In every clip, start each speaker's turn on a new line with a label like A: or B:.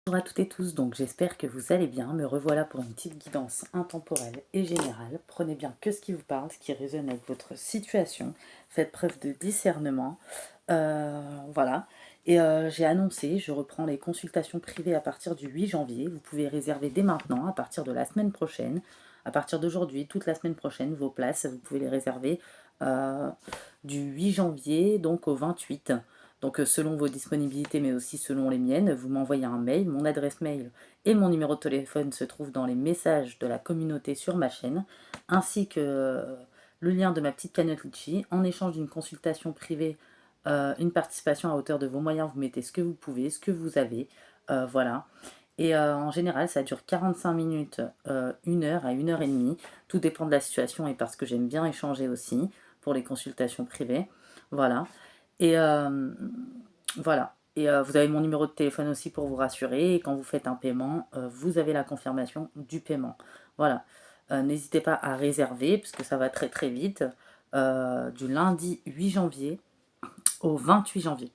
A: Bonjour à toutes et tous, donc j'espère que vous allez bien. Me revoilà pour une petite guidance intemporelle et générale. Prenez bien que ce qui vous parle, ce qui résonne avec votre situation. Faites preuve de discernement. Voilà. J'ai annoncé, je reprends les consultations privées à partir du 8 janvier. Vous pouvez réserver dès maintenant, à partir de la semaine prochaine. À partir d'aujourd'hui, toute la semaine prochaine, vos places, vous pouvez les réserver euh, du 8 janvier donc au 28. Donc selon vos disponibilités, mais aussi selon les miennes, vous m'envoyez un mail. Mon adresse mail et mon numéro de téléphone se trouvent dans les messages de la communauté sur ma chaîne, ainsi que le lien de ma petite cagnotte Litchi. En échange d'une consultation privée, une participation à hauteur de vos moyens, vous mettez ce que vous pouvez, ce que vous avez. Voilà. En général, ça dure 45 minutes, 1 heure à 1 heure et demie. Tout dépend de la situation et parce que j'aime bien échanger aussi pour les consultations privées. Voilà. Et voilà. Vous avez mon numéro de téléphone aussi pour vous rassurer. Et quand vous faites un paiement, vous avez la confirmation du paiement. Voilà. N'hésitez pas à réserver, parce que ça va très très vite, du lundi 8 janvier au 28 janvier.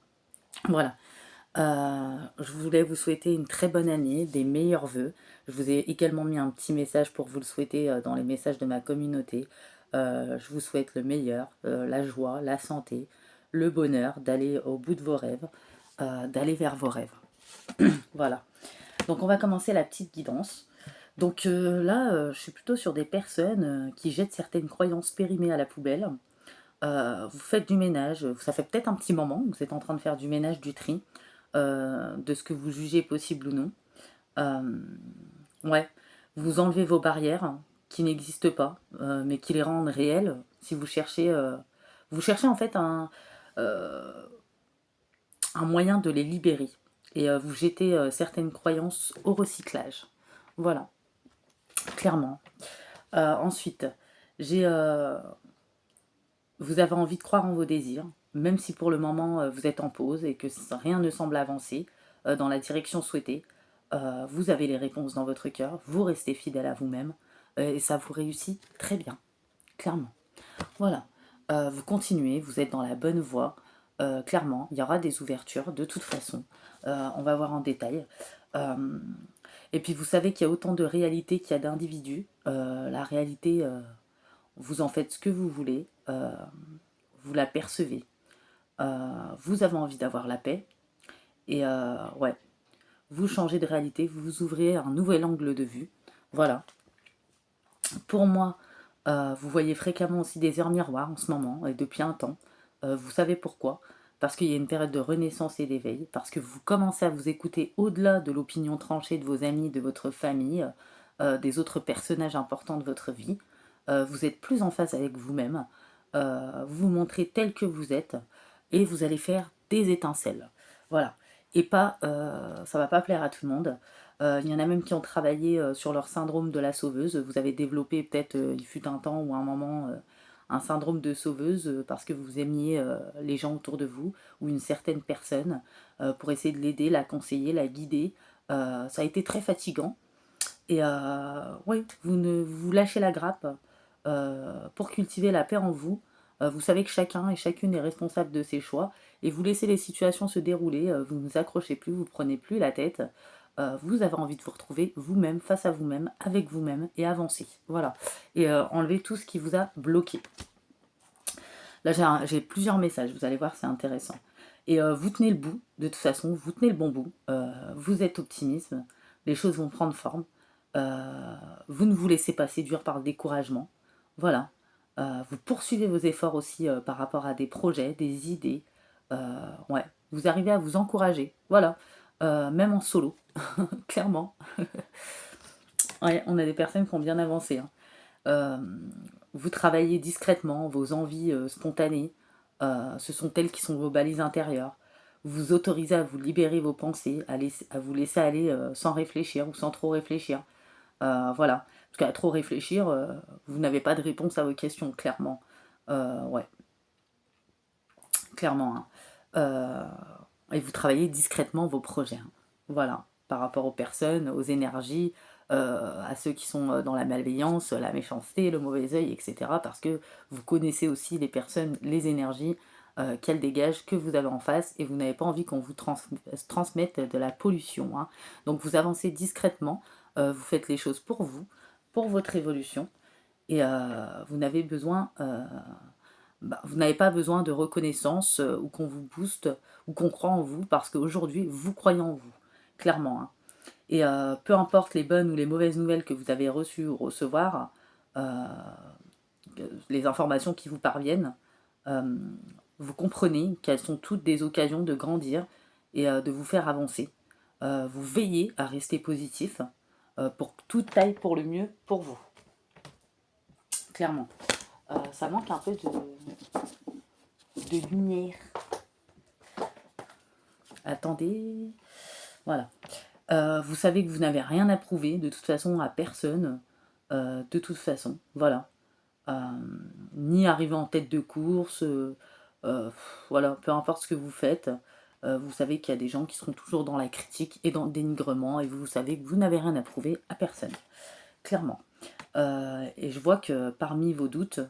A: Voilà. Je voulais vous souhaiter une très bonne année, des meilleurs vœux. Je vous ai également mis un petit message pour vous le souhaiter dans les messages de ma communauté. Je vous souhaite le meilleur, la joie, la santé, le bonheur, d'aller au bout de vos rêves, d'aller vers vos rêves. Voilà. Donc on va commencer la petite guidance. Donc là, je suis plutôt sur des personnes qui jettent certaines croyances périmées à la poubelle. Vous faites du ménage, ça fait peut-être un petit moment que vous êtes en train de faire du ménage, du tri, de ce que vous jugez possible ou non. Euh, ouais, vous enlevez vos barrières qui n'existent pas, mais qui les rendent réelles. Si vous cherchez en fait euh, un moyen de les libérer. Et vous jetez certaines croyances au recyclage. Voilà, clairement. Ensuite, j'ai vous avez envie de croire en vos désirs, même si pour le moment vous êtes en pause et que rien ne semble avancer dans la direction souhaitée. Vous avez les réponses dans votre cœur, vous restez fidèle à vous-même et ça vous réussit très bien, clairement. Voilà. Vous continuez, vous êtes dans la bonne voie. Clairement, il y aura des ouvertures de toute façon. On va voir en détail. Euh, et puis vous savez qu'il y a autant de réalités qu'il y a d'individus. La réalité, vous en faites ce que vous voulez. Vous la percevez. Vous avez envie d'avoir la paix. Ouais, vous changez de réalité, vous vous ouvrez un nouvel angle de vue. Voilà. Pour moi, vous voyez fréquemment aussi des heures miroirs en ce moment, et depuis un temps. Vous savez pourquoi? Parce qu'il y a une période de renaissance et d'éveil, parce que vous commencez à vous écouter au-delà de l'opinion tranchée de vos amis, de votre famille, des autres personnages importants de votre vie. Vous êtes plus en phase avec vous-même, vous vous montrez tel que vous êtes, et vous allez faire des étincelles. Voilà. Et pas, ça va pas plaire à tout le monde. Il y en a même qui ont travaillé sur leur syndrome de la sauveuse. Vous avez développé peut-être, il fut un temps ou un moment, un syndrome de sauveuse parce que vous aimiez les gens autour de vous ou une certaine personne pour essayer de l'aider, la conseiller, la guider. Ça a été très fatigant. Oui, vous lâchez la grappe pour cultiver la paix en vous. Vous savez que chacun et chacune est responsable de ses choix et vous laissez les situations se dérouler. Vous ne vous accrochez plus, vous ne prenez plus la tête. Vous avez envie de vous retrouver vous-même, face à vous-même, avec vous-même et avancer. Voilà. Et enlever tout ce qui vous a bloqué. Là, j'ai plusieurs messages, vous allez voir, c'est intéressant. Et vous tenez le bout, de toute façon, vous tenez le bon bout. Vous êtes optimiste, les choses vont prendre forme. Vous ne vous laissez pas séduire par le découragement. Voilà. Vous poursuivez vos efforts aussi par rapport à des projets, des idées. Ouais. Vous arrivez à vous encourager. Voilà. Même en solo, clairement. Ouais, on a des personnes qui ont bien avancé, hein. Euh, vous travaillez discrètement, vos envies spontanées, ce sont elles qui sont vos balises intérieures. Vous vous autorisez à vous libérer vos pensées, à vous laisser aller sans réfléchir ou sans trop réfléchir. Voilà. Parce qu'à trop réfléchir, vous n'avez pas de réponse à vos questions, clairement. Ouais, clairement, hein. Euh, et vous travaillez discrètement vos projets, hein. Voilà, par rapport aux personnes, aux énergies, à ceux qui sont dans la malveillance, la méchanceté, le mauvais œil, etc. Parce que vous connaissez aussi les personnes, les énergies, qu'elle dégage, que vous avez en face, et vous n'avez pas envie qu'on vous transmette de la pollution, hein. Donc vous avancez discrètement, vous faites les choses pour vous, pour votre évolution, et vous n'avez besoin, vous n'avez pas besoin de reconnaissance, ou qu'on vous booste, ou qu'on croit en vous, parce qu'aujourd'hui, vous croyez en vous, clairement, hein. Et peu importe les bonnes ou les mauvaises nouvelles que vous avez reçues ou recevoir, euh, les informations qui vous parviennent, euh, vous comprenez qu'elles sont toutes des occasions de grandir et de vous faire avancer. Vous veillez à rester positif pour que tout aille pour le mieux pour vous, clairement. Ça manque un peu de lumière. Attendez. Voilà. Vous savez que vous n'avez rien à prouver, de toute façon, à personne. De toute façon, voilà. Ni arriver en tête de course, voilà, peu importe ce que vous faites, vous savez qu'il y a des gens qui seront toujours dans la critique et dans le dénigrement, et vous savez que vous n'avez rien à prouver à personne, clairement. Et je vois que parmi vos doutes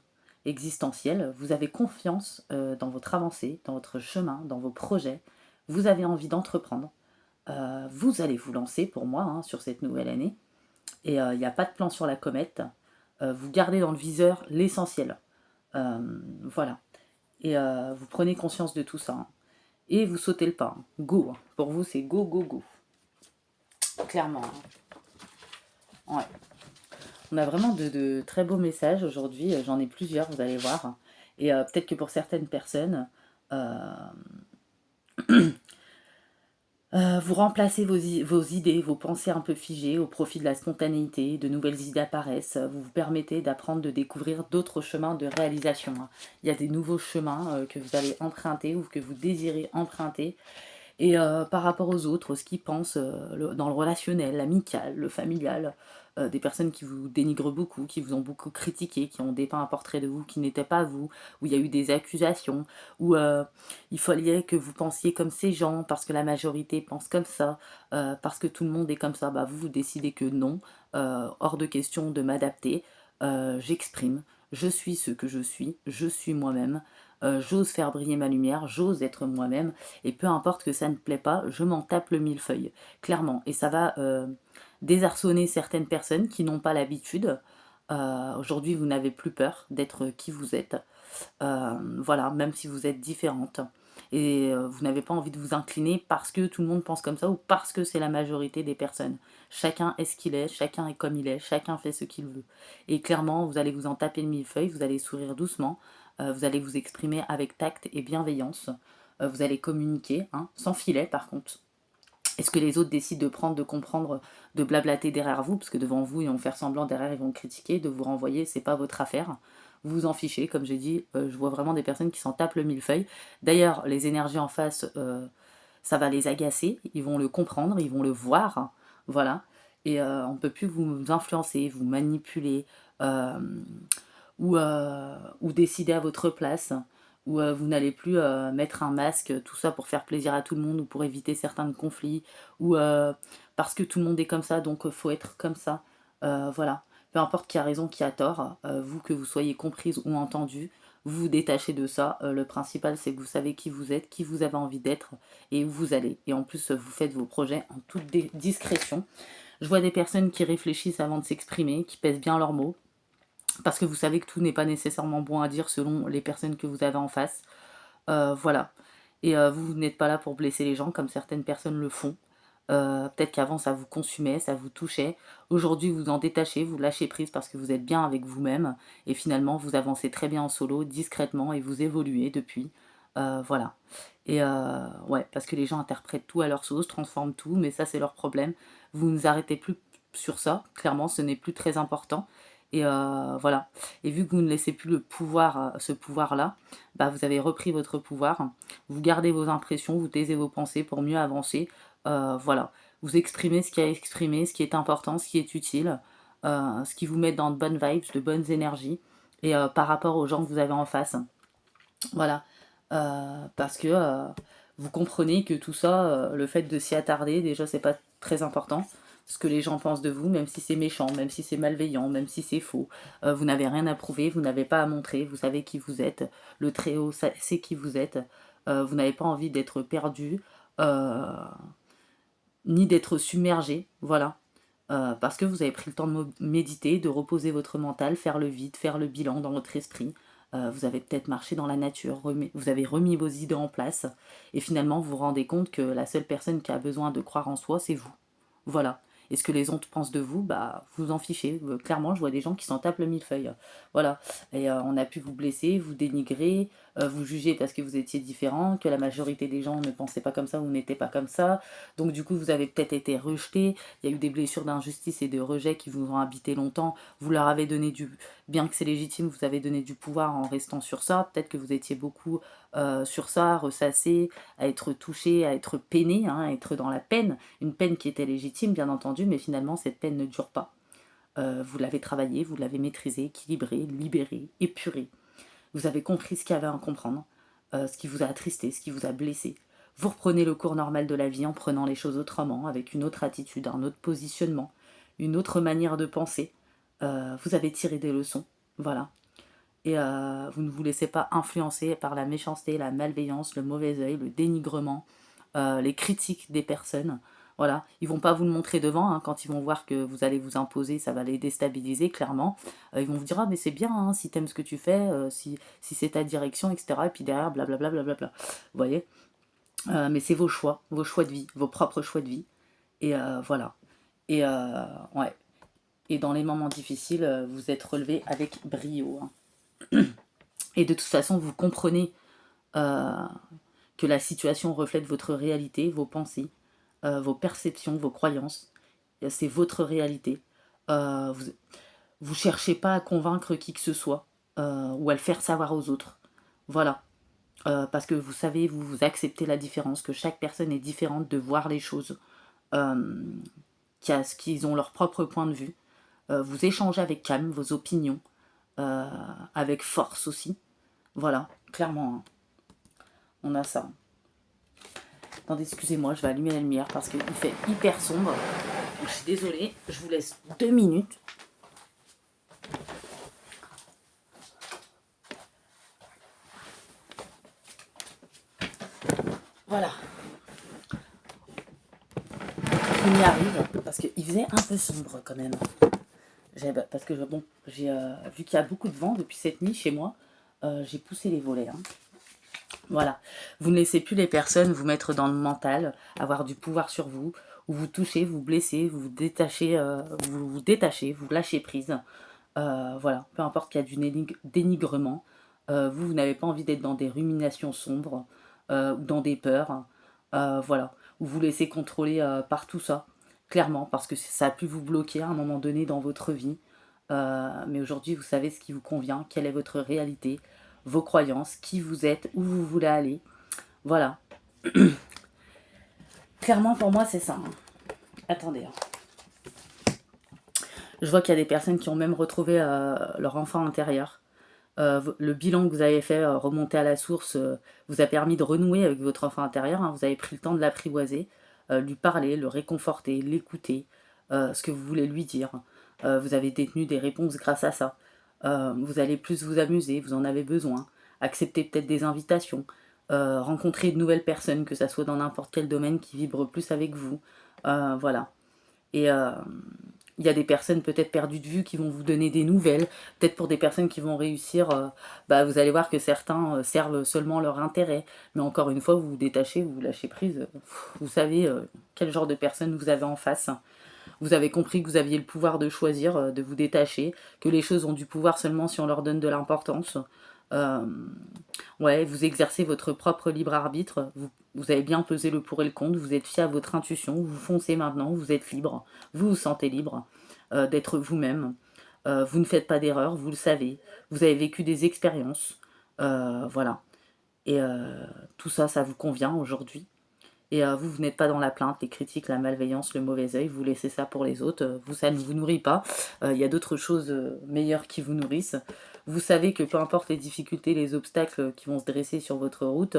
A: existentiels, vous avez confiance dans votre avancée, dans votre chemin, dans vos projets, vous avez envie d'entreprendre, vous allez vous lancer pour moi, hein, sur cette nouvelle année, et il n'y a pas de plan sur la comète. Vous gardez dans le viseur l'essentiel. Voilà. Et vous prenez conscience de tout ça, hein. Et vous sautez le pas, hein. Go, hein. Pour vous, c'est go, go, go. Clairement, hein. Ouais. On a vraiment de très beaux messages aujourd'hui. J'en ai plusieurs, vous allez voir. Et peut-être que pour certaines personnes, euh, vous remplacez vos idées, vos pensées un peu figées au profit de la spontanéité, de nouvelles idées apparaissent, vous vous permettez d'apprendre, de découvrir d'autres chemins de réalisation, hein. Il y a des nouveaux chemins que vous allez emprunter ou que vous désirez emprunter. Et par rapport aux autres, ce qu'ils pensent dans le relationnel, l'amical, le familial, des personnes qui vous dénigrent beaucoup, qui vous ont beaucoup critiqué, qui ont dépeint un portrait de vous qui n'était pas vous, où il y a eu des accusations, où il fallait que vous pensiez comme ces gens, parce que la majorité pense comme ça, parce que tout le monde est comme ça, bah vous décidez que non, hors de question de m'adapter, j'exprime, je suis ce que je suis moi-même, j'ose faire briller ma lumière, j'ose être moi-même, et peu importe que ça ne plaît pas, je m'en tape le millefeuille, clairement. Et ça va désarçonner certaines personnes qui n'ont pas l'habitude. Aujourd'hui, vous n'avez plus peur d'être qui vous êtes. Voilà, même si vous êtes différente. Et vous n'avez pas envie de vous incliner parce que tout le monde pense comme ça ou parce que c'est la majorité des personnes. Chacun est ce qu'il est, chacun est comme il est, chacun fait ce qu'il veut. Et clairement, vous allez vous en taper le millefeuille, vous allez sourire doucement, vous allez vous exprimer avec tact et bienveillance, vous allez communiquer, hein, sans filet par contre. Est-ce que les autres décident de prendre, de comprendre, de blablater derrière vous, parce que devant vous, ils vont faire semblant, derrière, ils vont critiquer, de vous renvoyer, c'est pas votre affaire. Vous vous en fichez, comme j'ai dit, je vois vraiment des personnes qui s'en tapent le millefeuille. D'ailleurs, les énergies en face, ça va les agacer, ils vont le comprendre, ils vont le voir, voilà. Et on ne peut plus vous influencer, vous manipuler, euh, ou décider à votre place, où vous n'allez plus mettre un masque, tout ça pour faire plaisir à tout le monde ou pour éviter certains conflits, ou parce que tout le monde est comme ça, donc faut être comme ça. Voilà. Peu importe qui a raison, qui a tort, vous que vous soyez comprise ou entendue, vous vous détachez de ça. Le principal, c'est que vous savez qui vous êtes, qui vous avez envie d'être et où vous allez. Et en plus, vous faites vos projets en toute discrétion. Je vois des personnes qui réfléchissent avant de s'exprimer, qui pèsent bien leurs mots, parce que vous savez que tout n'est pas nécessairement bon à dire selon les personnes que vous avez en face. Voilà. Et vous n'êtes pas là pour blesser les gens comme certaines personnes le font. Peut-être qu'avant ça vous consumait, ça vous touchait. Aujourd'hui vous en détachez, vous lâchez prise parce que vous êtes bien avec vous-même. Et finalement vous avancez très bien en solo, discrètement, et vous évoluez depuis. Voilà. Et ouais, parce que les gens interprètent tout à leur sauce, transforment tout, mais ça c'est leur problème. Vous ne vous arrêtez plus sur ça, clairement, ce n'est plus très important. Et voilà. Et vu que vous ne laissez plus le pouvoir, ce pouvoir-là, bah, vous avez repris votre pouvoir. Vous gardez vos impressions, vous taisez vos pensées pour mieux avancer. Voilà. Vous exprimez ce qui a exprimé, ce qui est important, ce qui est utile, ce qui vous met dans de bonnes vibes, de bonnes énergies. Et par rapport aux gens que vous avez en face. Voilà. Parce que vous comprenez que tout ça, le fait de s'y attarder, déjà, c'est pas très important. ce que les gens pensent de vous, même si c'est méchant, même si c'est malveillant, même si c'est faux. Vous n'avez rien à prouver, vous n'avez pas à montrer, vous savez qui vous êtes. Le Très-Haut sait qui vous êtes. Vous n'avez pas envie d'être perdu, ni d'être submergé, voilà. Parce que vous avez pris le temps de méditer, de reposer votre mental, faire le vide, faire le bilan dans votre esprit. Vous avez peut-être marché dans la nature, vous avez remis vos idées en place, et finalement vous vous rendez compte que la seule personne qui a besoin de croire en soi, c'est vous. Voilà. Et ce que les autres pensent de vous, bah, vous en fichez. Clairement, je vois des gens qui s'en tapent le millefeuille. Voilà. Et on a pu vous blesser, vous dénigrer, vous juger parce que vous étiez différent, que la majorité des gens ne pensaient pas comme ça ou n'étaient pas comme ça. Donc du coup, vous avez peut-être été rejeté. Il y a eu des blessures d'injustice et de rejet qui vous ont habité longtemps. Vous leur avez donné du... Bien que c'est légitime, vous avez donné du pouvoir en restant sur ça. Peut-être que vous étiez beaucoup sur ça, ressassé, à être touché, à être peiné, hein, à être dans la peine. Une peine qui était légitime, bien entendu, mais finalement, cette peine ne dure pas. Vous l'avez travaillé, vous l'avez maîtrisé, équilibré, libéré, épuré. Vous avez compris ce qu'il y avait à comprendre, ce qui vous a attristé, ce qui vous a blessé. Vous reprenez le cours normal de la vie en prenant les choses autrement, avec une autre attitude, un autre positionnement, une autre manière de penser. Vous avez tiré des leçons, voilà. Et vous ne vous laissez pas influencer par la méchanceté, la malveillance, le mauvais œil, le dénigrement, les critiques des personnes. Voilà, ils vont pas vous le montrer devant, hein, quand ils vont voir que vous allez vous imposer, ça va les déstabiliser clairement. Ils vont vous dire, ah mais c'est bien, hein, si t'aimes ce que tu fais, si c'est ta direction, etc. Et puis derrière, blablabla, blablabla. Vous voyez. Mais c'est vos choix de vie, vos propres choix de vie. Et voilà. Et ouais. Et dans les moments difficiles, vous êtes relevé avec brio, hein. Et de toute façon, vous comprenez euh, que la situation reflète votre réalité, vos pensées, vos perceptions, vos croyances. C'est votre réalité. Vous cherchez pas à convaincre qui que ce soit ou à le faire savoir aux autres. Voilà. Parce que vous savez, vous acceptez la différence, que chaque personne est différente de voir les choses, euh, qu'ils ont leur propre point de vue. Vous échangez avec calme vos opinions, avec force aussi. Voilà, clairement, hein, on a ça. Attendez, excusez-moi, je vais allumer la lumière parce qu'il fait hyper sombre. Donc, je suis désolée, je vous laisse 2 minutes. Voilà. On y arrive parce qu'il faisait un peu sombre quand même. Parce que bon, j'ai vu qu'il y a beaucoup de vent depuis cette nuit chez moi, j'ai poussé les volets, hein. Voilà. Vous ne laissez plus les personnes vous mettre dans le mental, avoir du pouvoir sur vous, ou vous touchez, vous blessez, vous détachez, vous lâchez prise. Voilà. Peu importe qu'il y a du dénigrement, vous n'avez pas envie d'être dans des ruminations sombres ou dans des peurs. Voilà. Ou vous laissez contrôler par tout ça, clairement, parce que ça a pu vous bloquer à un moment donné dans votre vie. Mais aujourd'hui, vous savez ce qui vous convient, quelle est votre réalité, vos croyances, qui vous êtes, où vous voulez aller. Voilà. Clairement, pour moi, c'est ça, hein. Attendez, hein. Je vois qu'il y a des personnes qui ont même retrouvé leur enfant intérieur. Le bilan que vous avez fait remonter à la source vous a permis de renouer avec votre enfant intérieur, hein. Vous avez pris le temps de l'apprivoiser, lui parler, le réconforter, l'écouter, ce que vous voulez lui dire. Vous avez détenu des réponses grâce à ça. Vous allez plus vous amuser, vous en avez besoin. Accepter peut-être des invitations, rencontrer de nouvelles personnes, que ça soit dans n'importe quel domaine qui vibre plus avec vous. Voilà. Et il y a des personnes peut-être perdues de vue qui vont vous donner des nouvelles. Peut-être pour des personnes qui vont réussir, bah, vous allez voir que certains servent seulement leur intérêt. Mais encore une fois, vous vous détachez, vous lâchez prise. Vous savez quel genre de personne vous avez en face. Vous avez compris que vous aviez le pouvoir de choisir, de vous détacher, que les choses ont du pouvoir seulement si on leur donne de l'importance. Euh, ouais, vous exercez votre propre libre arbitre, vous avez bien pesé le pour et le contre, vous êtes fier à votre intuition, vous foncez maintenant, vous êtes libre, vous vous sentez libre d'être vous-même. Vous ne faites pas d'erreur, vous le savez, vous avez vécu des expériences, voilà. Et tout ça, ça vous convient aujourd'hui. Et vous n'êtes pas dans la plainte, les critiques, la malveillance, le mauvais œil, vous laissez ça pour les autres, vous, ça ne vous nourrit pas. Il y a d'autres choses meilleures qui vous nourrissent. Vous savez que peu importe les difficultés, les obstacles qui vont se dresser sur votre route,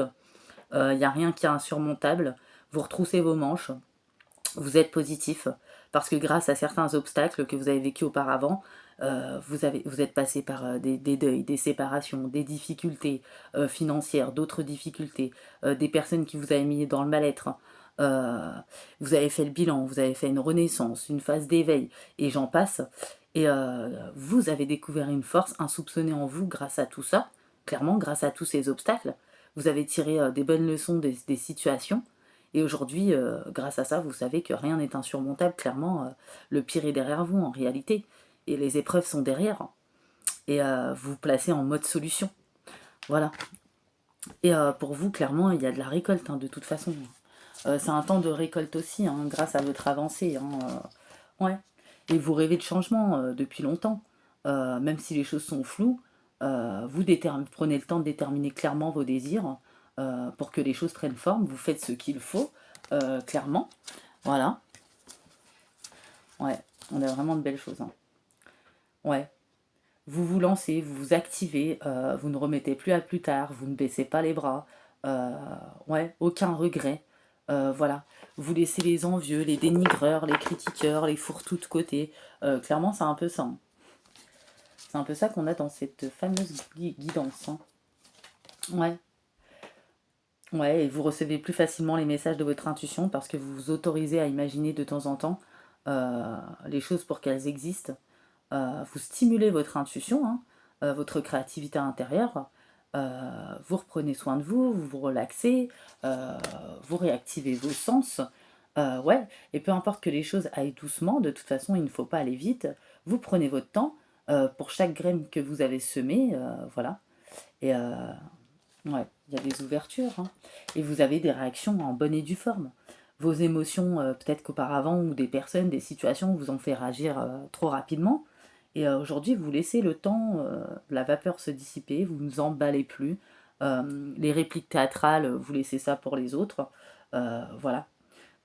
A: il n'y a rien qui est insurmontable. Vous retroussez vos manches, Vous êtes positif parce que grâce à certains obstacles que vous avez vécus auparavant, vous êtes passé par des deuils, des séparations, des difficultés financières, d'autres difficultés, des personnes qui vous avaient mis dans le mal-être. euh, vous avez fait le bilan, vous avez fait une renaissance, une phase d'éveil, et j'en passe. Et vous avez découvert une force insoupçonnée en vous grâce à tout ça, clairement grâce à tous ces obstacles. Vous avez tiré des bonnes leçons des situations. Et aujourd'hui, grâce à ça, vous savez que rien n'est insurmontable. Clairement, le pire est derrière vous en réalité. Et les épreuves sont derrière. Et vous vous placez en mode solution. Voilà. Et pour vous, clairement, il y a de la récolte, hein, de toute façon. C'est un temps de récolte aussi, hein, grâce à votre avancée. Hein, ouais. Et vous rêvez de changement depuis longtemps. Même si les choses sont floues, vous prenez le temps de déterminer clairement vos désirs pour que les choses prennent forme. Vous faites ce qu'il faut, clairement. Voilà. Ouais, on a vraiment de belles choses. Hein. Ouais. Vous vous lancez, vous vous activez, vous ne remettez plus à plus tard, vous ne baissez pas les bras. euh, ouais, aucun regret. Voilà. Vous laissez les envieux, les dénigreurs, les critiqueurs, les fourre-tout de côté. Clairement, c'est un peu ça. Hein. C'est un peu ça qu'on a dans cette fameuse guidance. Hein. Ouais. Ouais, et vous recevez plus facilement les messages de votre intuition parce que vous vous autorisez à imaginer de temps en temps les choses pour qu'elles existent. Vous stimulez votre intuition, hein, votre créativité intérieure, vous reprenez soin de vous, vous vous relaxez, vous réactivez vos sens. Ouais, et peu importe que les choses aillent doucement, de toute façon, il ne faut pas aller vite. Vous prenez votre temps pour chaque graine que vous avez semée, voilà. Et ouais, il y a des ouvertures, hein. Et vous avez des réactions en bonne et due forme. Vos émotions, peut-être qu'auparavant, ou des personnes, des situations vous ont fait réagir trop rapidement. Et aujourd'hui, vous laissez le temps, la vapeur se dissiper, vous ne vous emballez plus. Les répliques théâtrales, vous laissez ça pour les autres. Voilà.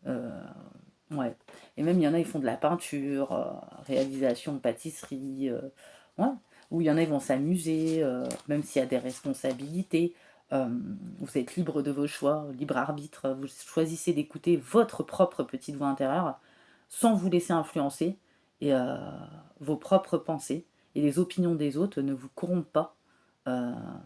A: Euh, ouais. Et même, il y en a, ils font de la peinture, réalisation, pâtisserie. Ouais. Ou il y en a, ils vont s'amuser, même s'il y a des responsabilités. Euh, vous êtes libre de vos choix, libre arbitre. Vous choisissez d'écouter votre propre petite voix intérieure sans vous laisser influencer. Et vos propres pensées et les opinions des autres ne vous corrompent pas.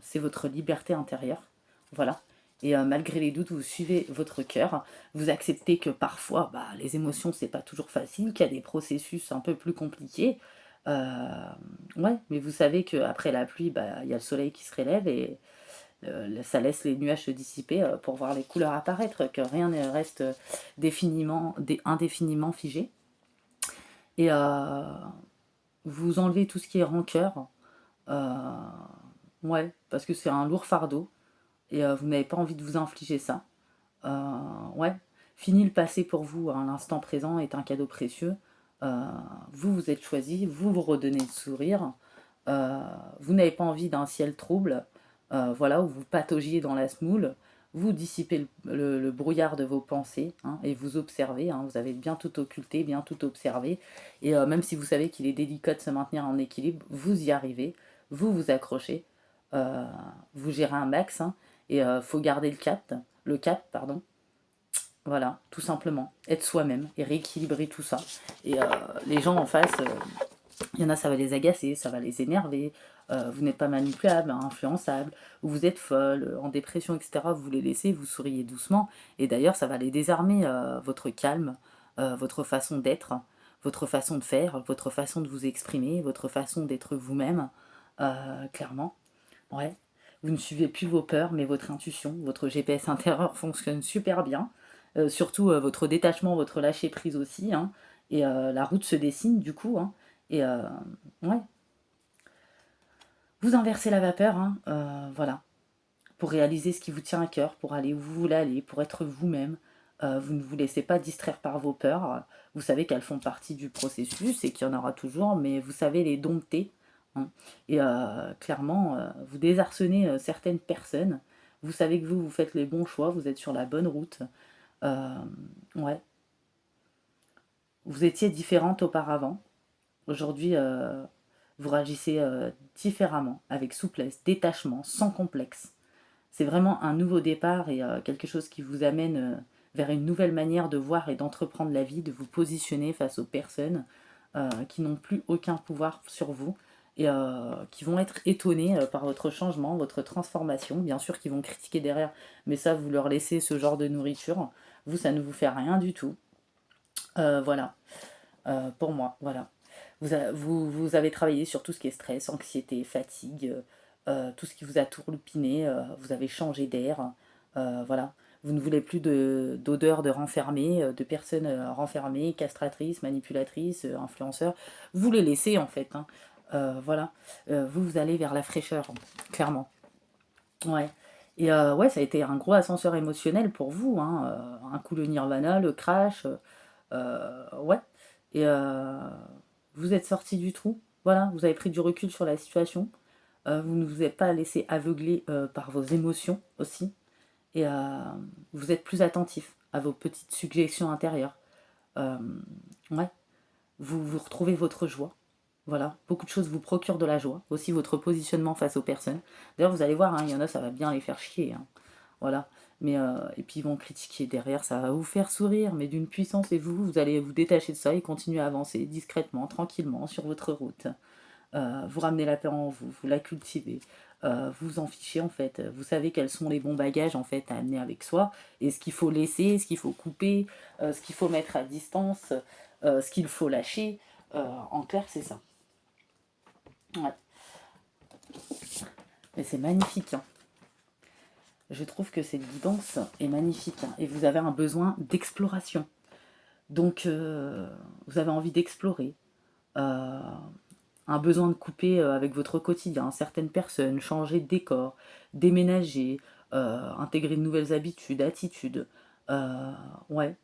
A: C'est votre liberté intérieure. Voilà. Et malgré les doutes, vous suivez votre cœur. Vous acceptez que parfois, bah, les émotions, c'est pas toujours facile, qu'il y a des processus un peu plus compliqués. Ouais, mais vous savez qu'après la pluie, bah, il y a le soleil qui se relève et ça laisse les nuages se dissiper pour voir les couleurs apparaître, que rien ne reste indéfiniment figé. Et vous enlevez tout ce qui est rancœur. Euh, ouais, parce que c'est un lourd fardeau et vous n'avez pas envie de vous infliger ça. Ouais, fini le passé pour vous, hein. L'instant présent est un cadeau précieux. Euh, vous vous êtes choisi, vous vous redonnez le sourire. Euh, vous n'avez pas envie d'un ciel trouble, voilà, où vous pataugiez dans la semoule. Vous dissipez le brouillard de vos pensées hein, et vous observez. Hein, vous avez bien tout occulté, bien tout observé. Et même si vous savez qu'il est délicat de se maintenir en équilibre, vous y arrivez. Vous vous accrochez. euh, vous gérez un max. Hein, et faut garder le cap, pardon. Voilà, tout simplement. Être soi-même et rééquilibrer tout ça. Et les gens en face, il y en a, ça va les agacer, ça va les énerver. Vous n'êtes pas manipulable, influençable, ou vous êtes folle, en dépression, etc. Vous les laissez, vous souriez doucement. Et d'ailleurs, ça va les désarmer, votre calme, votre façon d'être, votre façon de faire, votre façon de vous exprimer, votre façon d'être vous-même, clairement. Ouais. Vous ne suivez plus vos peurs, mais votre intuition, votre GPS intérieur fonctionne super bien. Surtout votre détachement, votre lâcher prise aussi. Hein. Et la route se dessine du coup. Hein. Et ouais, vous inversez la vapeur, hein, voilà, pour réaliser ce qui vous tient à cœur, pour aller où vous voulez aller, pour être vous-même. Vous ne vous laissez pas distraire par vos peurs. Vous savez qu'elles font partie du processus et qu'il y en aura toujours, mais vous savez les dompter. Hein. Et clairement, vous désarçonnez certaines personnes. Vous savez que vous faites les bons choix, vous êtes sur la bonne route. Euh, ouais, vous étiez différente auparavant. Aujourd'hui, vous réagissez différemment, avec souplesse, détachement, sans complexe. C'est vraiment un nouveau départ et quelque chose qui vous amène vers une nouvelle manière de voir et d'entreprendre la vie, de vous positionner face aux personnes qui n'ont plus aucun pouvoir sur vous et qui vont être étonnés par votre changement, votre transformation. Bien sûr qu'ils vont critiquer derrière, mais ça, vous leur laissez ce genre de nourriture. Vous, ça ne vous fait rien du tout. Voilà, pour moi, voilà. Vous avez travaillé sur tout ce qui est stress, anxiété, fatigue, tout ce qui vous a tourlupiné, vous avez changé d'air, voilà. Vous ne voulez plus d'odeur de renfermé, de personnes renfermées, castratrices, manipulatrices, influenceurs. Vous les laissez en fait, hein. Voilà. Vous allez vers la fraîcheur, clairement. Ouais. Et ouais, ça a été un gros ascenseur émotionnel pour vous, hein. Un coup le nirvana, le crash, ouais. Et vous êtes sorti du trou, voilà, vous avez pris du recul sur la situation, vous ne vous êtes pas laissé aveugler par vos émotions aussi, et vous êtes plus attentif à vos petites suggestions intérieures. Euh, ouais, vous retrouvez votre joie. Voilà, beaucoup de choses vous procurent de la joie, aussi votre positionnement face aux personnes. D'ailleurs, vous allez voir, hein, il y en a, ça va bien les faire chier, hein. Voilà. Mais, et puis ils vont critiquer derrière, ça va vous faire sourire, mais d'une puissance, et vous allez vous détacher de ça et continuer à avancer discrètement, tranquillement, sur votre route. Vous ramenez la paix en vous, vous la cultivez, vous en fichez en fait. Vous savez quels sont les bons bagages en fait à amener avec soi, et ce qu'il faut laisser, ce qu'il faut couper, ce qu'il faut mettre à distance, ce qu'il faut lâcher. En clair, c'est ça. Ouais. Et c'est magnifique, hein. Je trouve que cette guidance est magnifique, hein. Et vous avez un besoin d'exploration. Donc, vous avez envie d'explorer, euh, un besoin de couper avec votre quotidien, certaines personnes, changer de décor, déménager, intégrer de nouvelles habitudes, attitudes. Euh, ouais,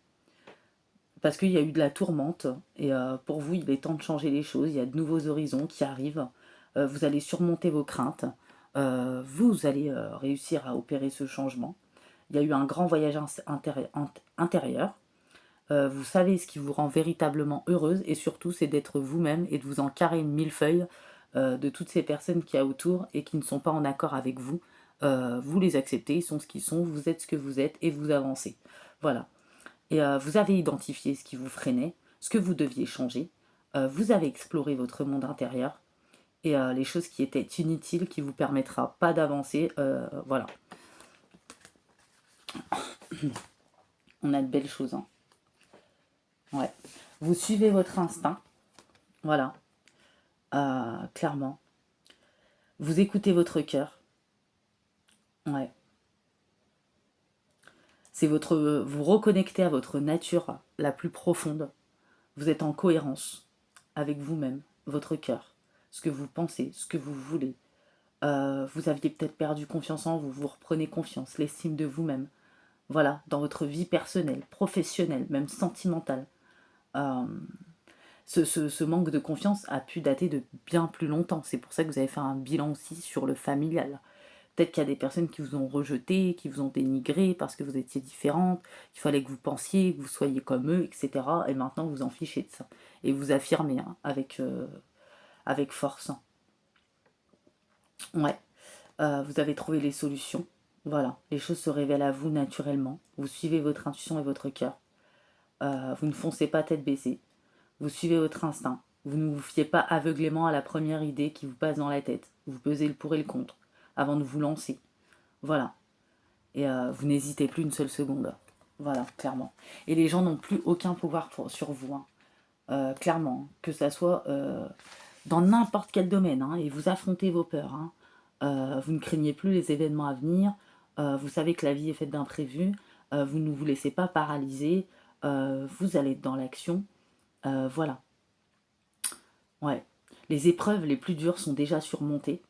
A: parce qu'il y a eu de la tourmente et pour vous, il est temps de changer les choses. Il y a de nouveaux horizons qui arrivent. Vous allez surmonter vos craintes. Vous allez réussir à opérer ce changement. Il y a eu un grand voyage intérieur. Vous savez ce qui vous rend véritablement heureuse et surtout c'est d'être vous-même et de vous en carrer une millefeuille de toutes ces personnes qu'il y a autour et qui ne sont pas en accord avec vous. Vous les acceptez, ils sont ce qu'ils sont, vous êtes ce que vous êtes et vous avancez. Voilà. Et vous avez identifié ce qui vous freinait, ce que vous deviez changer. Vous avez exploré votre monde intérieur et les choses qui étaient inutiles, qui ne vous permettra pas d'avancer. Voilà. On a de belles choses, hein. Ouais. Vous suivez votre instinct. Voilà. Clairement. Vous écoutez votre cœur. Ouais. C'est votre, vous reconnectez à votre nature la plus profonde. Vous êtes en cohérence avec vous-même, votre cœur, ce que vous pensez, ce que vous voulez. Vous aviez peut-être perdu confiance en vous, vous reprenez confiance, l'estime de vous-même. Voilà, dans votre vie personnelle, professionnelle, même sentimentale. Euh, ce manque de confiance a pu dater de bien plus longtemps. C'est pour ça que vous avez fait un bilan aussi sur le familial. Peut-être qu'il y a des personnes qui vous ont rejeté, qui vous ont dénigré parce que vous étiez différente, qu'il fallait que vous pensiez, que vous soyez comme eux, etc. Et maintenant, vous en fichez de ça. Et vous affirmez, hein, avec force. Ouais. Vous avez trouvé les solutions. Voilà. Les choses se révèlent à vous naturellement. Vous suivez votre intuition et votre cœur. Vous ne foncez pas tête baissée. Vous suivez votre instinct. Vous ne vous fiez pas aveuglément à la première idée qui vous passe dans la tête. Vous pesez le pour et le contre avant de vous lancer. Voilà. Et vous n'hésitez plus une seule seconde. Voilà, clairement. Et les gens n'ont plus aucun pouvoir sur vous, hein. Clairement. Que ça soit dans n'importe quel domaine, hein, et vous affrontez vos peurs, hein. Vous ne craignez plus les événements à venir. Vous savez que la vie est faite d'imprévus. Vous ne vous laissez pas paralyser. Vous allez dans l'action. Voilà. Ouais. Les épreuves les plus dures sont déjà surmontées.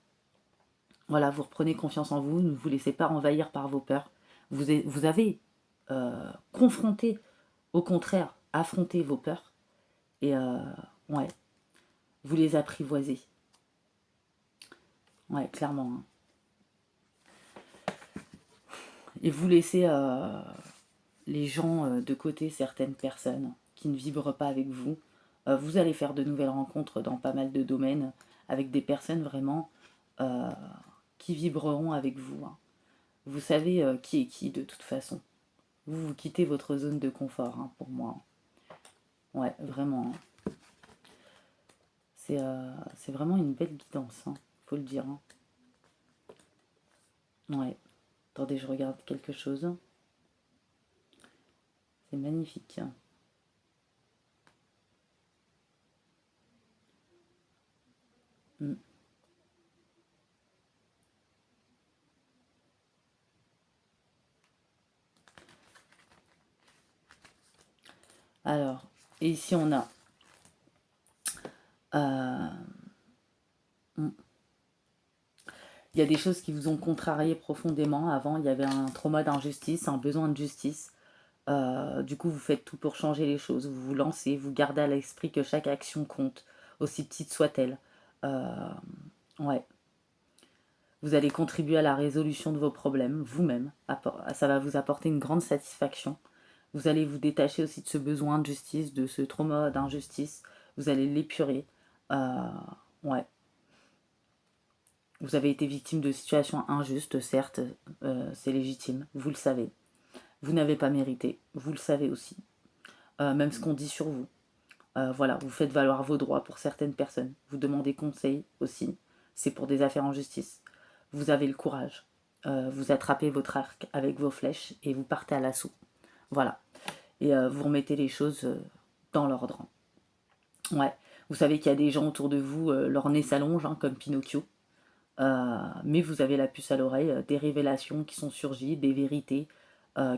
A: Voilà, vous reprenez confiance en vous, ne vous laissez pas envahir par vos peurs. Vous avez confronté, au contraire, affronté vos peurs. Et ouais, vous les apprivoisez. Ouais, clairement, hein. Et vous laissez les gens de côté, certaines personnes qui ne vibrent pas avec vous. Vous allez faire de nouvelles rencontres dans pas mal de domaines avec des personnes vraiment euh, qui vibreront avec vous, hein. Vous savez qui est qui de toute façon. Vous quittez votre zone de confort, hein, pour moi. Ouais, vraiment, hein. C'est vraiment une belle guidance, hein, faut le dire, hein. Ouais. Attendez, je regarde quelque chose. C'est magnifique. Mm. Alors, et ici on a... euh, mm, il y a des choses qui vous ont contrarié profondément. Avant, il y avait un trauma d'injustice, un besoin de justice. Du coup, vous faites tout pour changer les choses. Vous vous lancez, vous gardez à l'esprit que chaque action compte, aussi petite soit-elle. Euh, ouais. Vous allez contribuer à la résolution de vos problèmes vous-même. Ça va vous apporter une grande satisfaction. Vous allez vous détacher aussi de ce besoin de justice, de ce trauma d'injustice. Vous allez l'épurer. Euh, ouais. Vous avez été victime de situations injustes, certes, c'est légitime, vous le savez. Vous n'avez pas mérité, vous le savez aussi. Même ce qu'on dit sur vous. Voilà, vous faites valoir vos droits pour certaines personnes. Vous demandez conseil aussi. C'est pour des affaires en justice. Vous avez le courage. Vous attrapez votre arc avec vos flèches et vous partez à l'assaut. Voilà. Et vous remettez les choses dans l'ordre. Ouais. Vous savez qu'il y a des gens autour de vous, leur nez s'allonge, hein, comme Pinocchio. Mais vous avez la puce à l'oreille, des révélations qui sont surgies, des vérités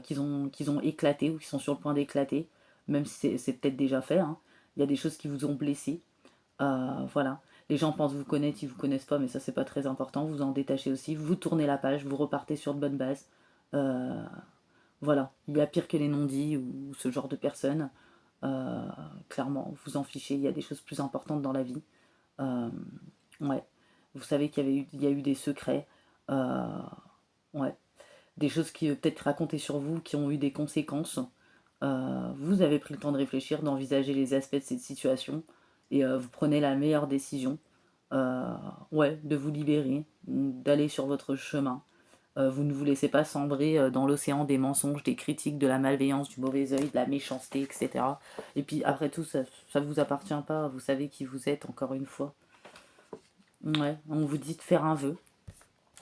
A: qu'ils ont éclaté ou qui sont sur le point d'éclater, même si c'est peut-être déjà fait, hein. Il y a des choses qui vous ont blessé. Voilà. Les gens pensent vous connaître, ils vous connaissent pas, mais ça c'est pas très important. Vous en détachez aussi, vous tournez la page, vous repartez sur de bonnes bases. Euh, voilà. Il y a pire que les non-dits ou ce genre de personnes. Euh, Clairement, vous en fichez. Il y a des choses plus importantes dans la vie. Euh, ouais. Vous savez il y a eu des secrets. Euh, ouais. Des choses qui peut-être racontées sur vous, qui ont eu des conséquences. Vous avez pris le temps de réfléchir, d'envisager les aspects de cette situation. Et vous prenez la meilleure décision. Euh, ouais, de vous libérer, d'aller sur votre chemin. Vous ne vous laissez pas sombrer dans l'océan des mensonges, des critiques, de la malveillance, du mauvais œil, de la méchanceté, etc. Et puis après tout, ça ne vous appartient pas. Vous savez qui vous êtes, encore une fois. Ouais, on vous dit de faire un vœu.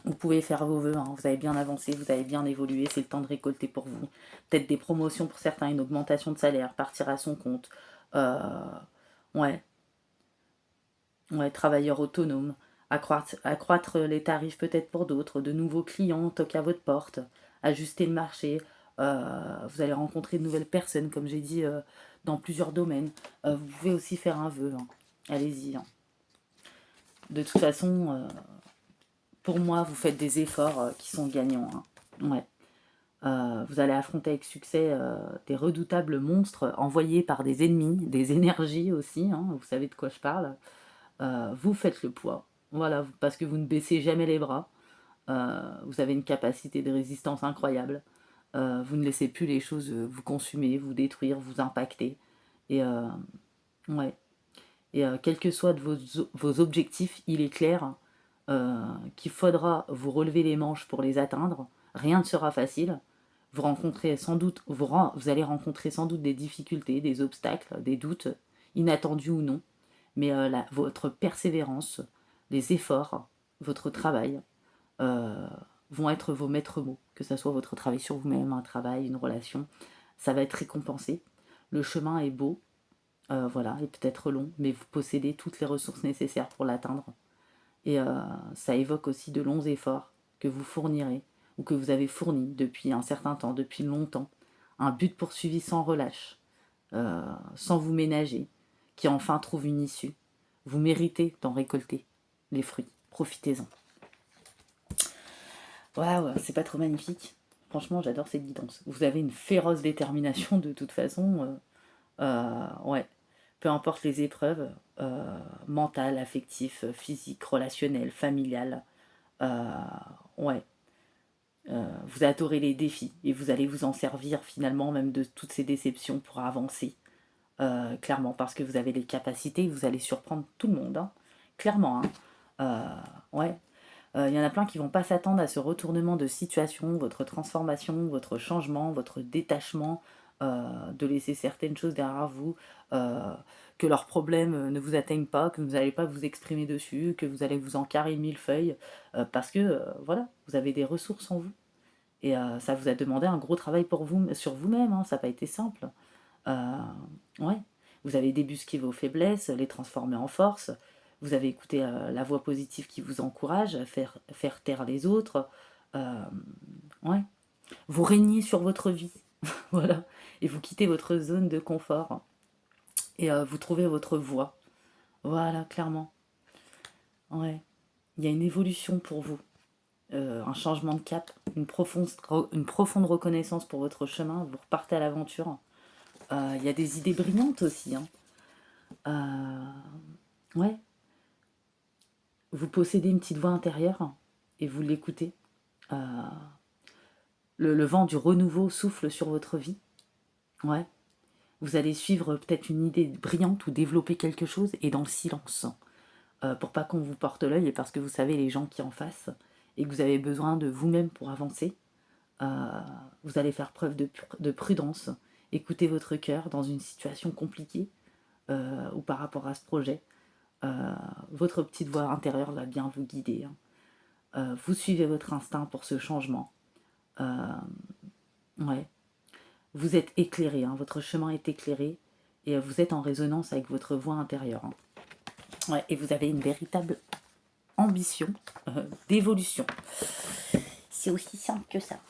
A: Vous pouvez faire vos vœux, hein. Vous avez bien avancé, vous avez bien évolué, c'est le temps de récolter pour vous. Peut-être des promotions pour certains, une augmentation de salaire, partir à son compte. Euh, ouais, ouais, travailleur autonome. Accroître les tarifs peut-être pour d'autres, de nouveaux clients toquent à votre porte, ajuster le marché. Vous allez rencontrer de nouvelles personnes, comme j'ai dit, dans plusieurs domaines. Vous pouvez aussi faire un vœu, hein. Allez-y, hein. De toute façon, pour moi, vous faites des efforts qui sont gagnants, hein. Ouais. Vous allez affronter avec succès des redoutables monstres envoyés par des ennemis, des énergies aussi, hein, vous savez de quoi je parle. Vous faites le poids, voilà, parce que vous ne baissez jamais les bras. Vous avez une capacité de résistance incroyable. Vous ne laissez plus les choses vous consumer, vous détruire, vous impacter. Et ouais. Et quels que soient vos objectifs, il est clair qu'il faudra vous relever les manches pour les atteindre. Rien ne sera facile. Vous allez rencontrer sans doute des difficultés, des obstacles, des doutes, inattendus ou non. Mais votre persévérance, les efforts, votre travail euh, vont être vos maîtres mots. Que ce soit votre travail sur vous-même, un travail, une relation, ça va être récompensé. Le chemin est beau, voilà, et peut-être long, mais vous possédez toutes les ressources nécessaires pour l'atteindre. Et ça évoque aussi de longs efforts que vous fournirez ou que vous avez fournis depuis un certain temps, depuis longtemps. Un but poursuivi sans relâche, sans vous ménager, qui enfin trouve une issue. Vous méritez d'en récolter les fruits. Profitez-en. Waouh, c'est pas trop magnifique. Franchement, j'adore cette guidance. Vous avez une féroce détermination de toute façon. Ouais, peu importe les épreuves, mentales, affectives, physiques, relationnelles, familiales. Euh, ouais, vous adorez les défis et vous allez vous en servir finalement même de toutes ces déceptions pour avancer. Clairement, parce que vous avez les capacités, vous allez surprendre tout le monde, hein. Clairement, hein. Ouais. Il y en a plein qui vont pas s'attendre à ce retournement de situation, votre transformation, votre changement, votre détachement, de laisser certaines choses derrière vous, heu, que leurs problèmes, ne vous atteignent pas, que vous n'allez pas vous exprimer dessus, que vous allez vous en carrer millefeuille, parce que, voilà, vous avez des ressources en vous et ça vous a demandé un gros travail pour vous sur vous-même, hein, ça n'a pas été simple. Heu, ouais, vous avez débusqué vos faiblesses, les transformer en force. Vous avez écouté, la voix positive qui vous encourage, faire taire les autres. Ouais, vous régnez sur votre vie, voilà, et vous quittez votre zone de confort et vous trouvez votre voie. Voilà, clairement. Ouais, il y a une évolution pour vous, un changement de cap, une profonde reconnaissance pour votre chemin. Vous repartez à l'aventure. Il y a des idées brillantes aussi, hein. Ouais, vous possédez une petite voix intérieure et vous l'écoutez. Euh, le vent du renouveau souffle sur votre vie. Ouais. Vous allez suivre peut-être une idée brillante ou développer quelque chose et dans le silence. Pour pas qu'on vous porte l'œil et parce que vous savez les gens qui en face et que vous avez besoin de vous-même pour avancer. Euh, vous allez faire preuve de prudence. Écoutez votre cœur dans une situation compliquée ou par rapport à ce projet. Votre petite voix intérieure va bien vous guider, hein. Vous suivez votre instinct pour ce changement. Euh, ouais. Vous êtes éclairé, hein, votre chemin est éclairé et vous êtes en résonance avec votre voix intérieure, hein. Ouais, et vous avez une véritable ambition d'évolution. C'est aussi simple que ça.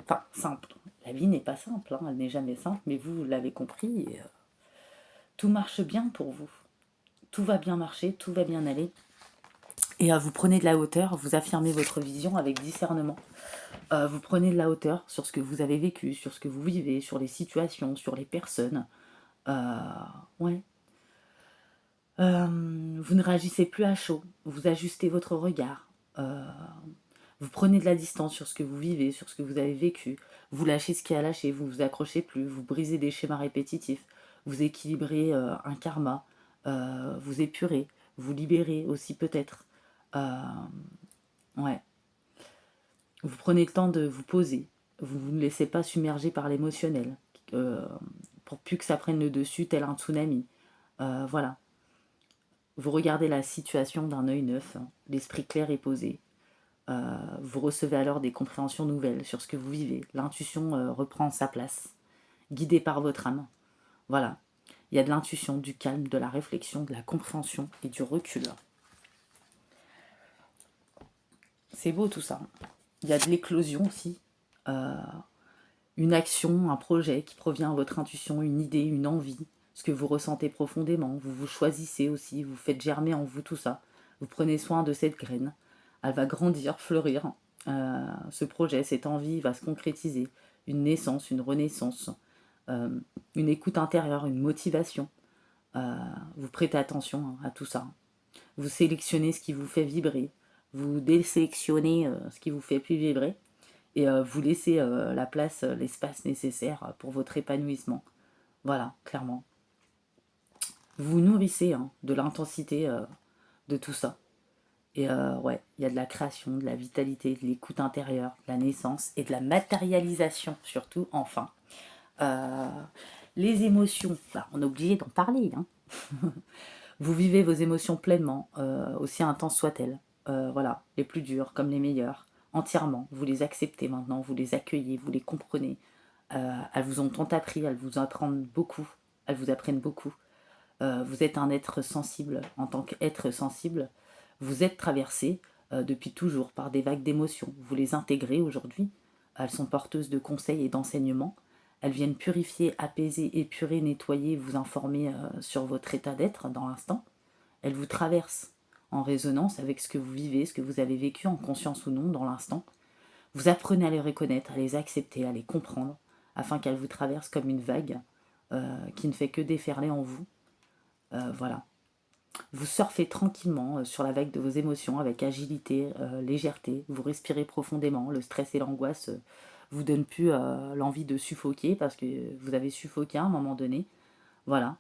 A: Enfin, simple. La vie n'est pas simple, hein, elle n'est jamais simple, mais vous l'avez compris, et, tout marche bien pour vous. Tout va bien marcher, tout va bien aller. Et vous prenez de la hauteur, vous affirmez votre vision avec discernement. Vous prenez de la hauteur sur ce que vous avez vécu, sur ce que vous vivez, sur les situations, sur les personnes. Euh, ouais. Vous ne réagissez plus à chaud, vous ajustez votre regard. Vous prenez de la distance sur ce que vous vivez, sur ce que vous avez vécu. Vous lâchez ce qui a lâché, vous vous accrochez plus, vous brisez des schémas répétitifs. Vous équilibrez un karma, vous épurez, vous libérez aussi peut-être. Euh, ouais. Vous prenez le temps de vous poser. Vous ne laissez pas submerger par l'émotionnel. euh, pour plus que ça prenne le dessus, tel un tsunami. Voilà. Vous regardez la situation d'un œil neuf, hein, l'esprit clair et posé. Vous recevez alors des compréhensions nouvelles sur ce que vous vivez. L'intuition reprend sa place, guidée par votre âme. Voilà. Il y a de l'intuition, du calme, de la réflexion, de la compréhension et du recul. C'est beau tout ça. Il y a de l'éclosion aussi. Euh, une action, un projet qui provient de votre intuition, une idée, une envie, ce que vous ressentez profondément. Vous vous choisissez aussi, vous faites germer en vous tout ça. Vous prenez soin de cette graine. Elle va grandir, fleurir. Ce projet, cette envie va se concrétiser. Une naissance, une renaissance, euh, une écoute intérieure, une motivation. Vous prêtez attention, hein, à tout ça. Vous sélectionnez ce qui vous fait vibrer. Vous désélectionnez ce qui vous fait plus vibrer et vous laissez la place, l'espace nécessaire pour votre épanouissement. Voilà, clairement. Vous vous nourrissez, hein, de l'intensité de tout ça. Et ouais, il y a de la création, de la vitalité, de l'écoute intérieure, de la naissance et de la matérialisation surtout, enfin. Euh, les émotions, bah, on est obligé d'en parler, hein. Vous vivez vos émotions pleinement, aussi intenses soient-elles. Voilà, les plus dures comme les meilleures, entièrement. Vous les acceptez maintenant, vous les accueillez, vous les comprenez. Elles vous ont tant appris, elles vous apprennent beaucoup. Elles vous apprennent beaucoup. Vous êtes un être sensible. En tant qu'être sensible, vous êtes traversé depuis toujours par des vagues d'émotions. Vous les intégrez aujourd'hui. Elles sont porteuses de conseils et d'enseignements. Elles viennent purifier, apaiser, épurer, nettoyer, vous informer sur votre état d'être dans l'instant. Elles vous traversent en résonance avec ce que vous vivez, ce que vous avez vécu, en conscience ou non, dans l'instant. Vous apprenez à les reconnaître, à les accepter, à les comprendre, afin qu'elles vous traversent comme une vague qui ne fait que déferler en vous. Voilà. Vous surfez tranquillement sur la vague de vos émotions avec agilité, légèreté. Vous respirez profondément. Le stress et l'angoisse vous donnent plus l'envie de suffoquer parce que vous avez suffoqué à un moment donné. Voilà.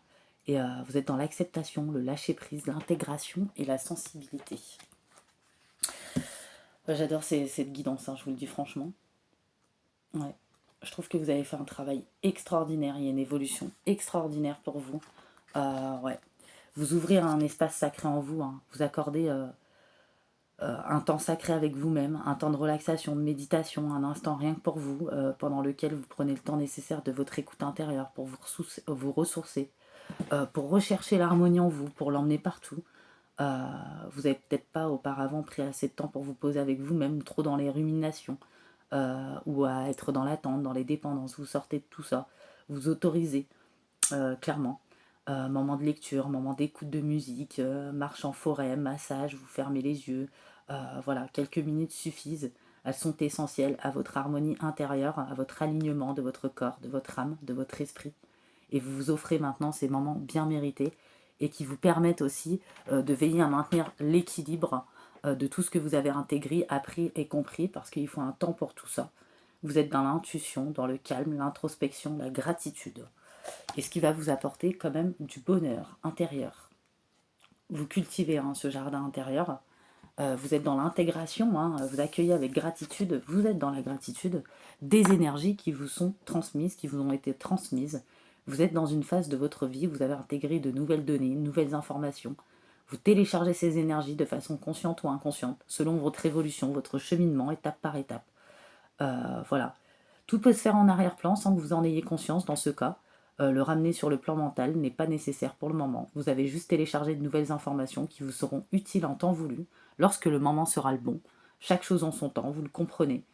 A: Et vous êtes dans l'acceptation, le lâcher-prise, l'intégration et la sensibilité. J'adore cette guidance, hein, je vous le dis franchement. Ouais. Je trouve que vous avez fait un travail extraordinaire, il y a une évolution extraordinaire pour vous. Ouais. Vous ouvrez un espace sacré en vous, hein. Vous accordez un temps sacré avec vous-même, un temps de relaxation, de méditation, un instant rien que pour vous, pendant lequel vous prenez le temps nécessaire de votre écoute intérieure pour vous ressourcer, pour rechercher l'harmonie en vous, pour l'emmener partout. Vous n'avez peut-être pas auparavant pris assez de temps pour vous poser avec vous-même, trop dans les ruminations, ou à être dans l'attente, dans les dépendances. Vous sortez de tout ça, vous autorisez, clairement. Moment de lecture, moment d'écoute de musique, marche en forêt, massage, vous fermez les yeux. Voilà, quelques minutes suffisent. Elles sont essentielles à votre harmonie intérieure, à votre alignement de votre corps, de votre âme, de votre esprit. Et vous vous offrez maintenant ces moments bien mérités et qui vous permettent aussi de veiller à maintenir l'équilibre de tout ce que vous avez intégré, appris et compris, parce qu'il faut un temps pour tout ça. Vous êtes dans l'intuition, dans le calme, l'introspection, la gratitude. Et ce qui va vous apporter quand même du bonheur intérieur. Vous cultivez, hein, ce jardin intérieur. Vous êtes dans l'intégration, hein, vous accueillez avec gratitude, vous êtes dans la gratitude des énergies qui vous sont transmises, qui vous ont été transmises. Vous êtes dans une phase de votre vie où vous avez intégré de nouvelles données, de nouvelles informations. Vous téléchargez ces énergies de façon consciente ou inconsciente, selon votre évolution, votre cheminement, étape par étape. Voilà. Tout peut se faire en arrière-plan sans que vous en ayez conscience dans ce cas. Le ramener sur le plan mental n'est pas nécessaire pour le moment. Vous avez juste téléchargé de nouvelles informations qui vous seront utiles en temps voulu, lorsque le moment sera le bon. Chaque chose en son temps, vous le comprenez.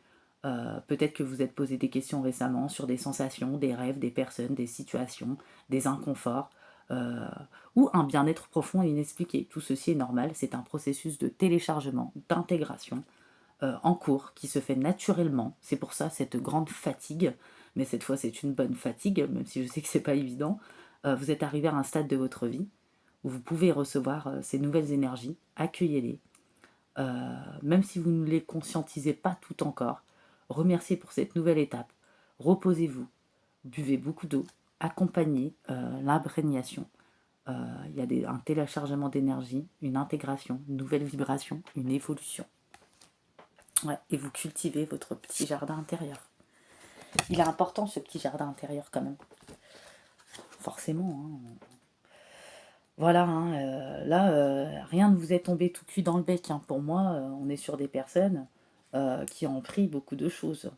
A: Peut-être que vous êtes posé des questions récemment sur des sensations, des rêves, des personnes, des situations, des inconforts, euh, ou un bien-être profond et inexpliqué. Tout ceci est normal, c'est un processus de téléchargement, d'intégration, en cours, qui se fait naturellement. C'est pour ça cette grande fatigue, mais cette fois c'est une bonne fatigue, même si je sais que c'est pas évident. Vous êtes arrivé à un stade de votre vie où vous pouvez recevoir ces nouvelles énergies, accueillez-les, même si vous ne les conscientisez pas tout encore. Remerciez pour cette nouvelle étape. Reposez-vous, buvez beaucoup d'eau, accompagnez l'imprégnation. Il y a un téléchargement d'énergie, une intégration, une nouvelle vibration, une évolution. Ouais, et vous cultivez votre petit jardin intérieur. Il est important ce petit jardin intérieur quand même, forcément, hein. Voilà, hein, là, rien ne vous est tombé tout cuit dans le bec, hein. Pour moi, on est sur des personnes qui ont pris beaucoup de choses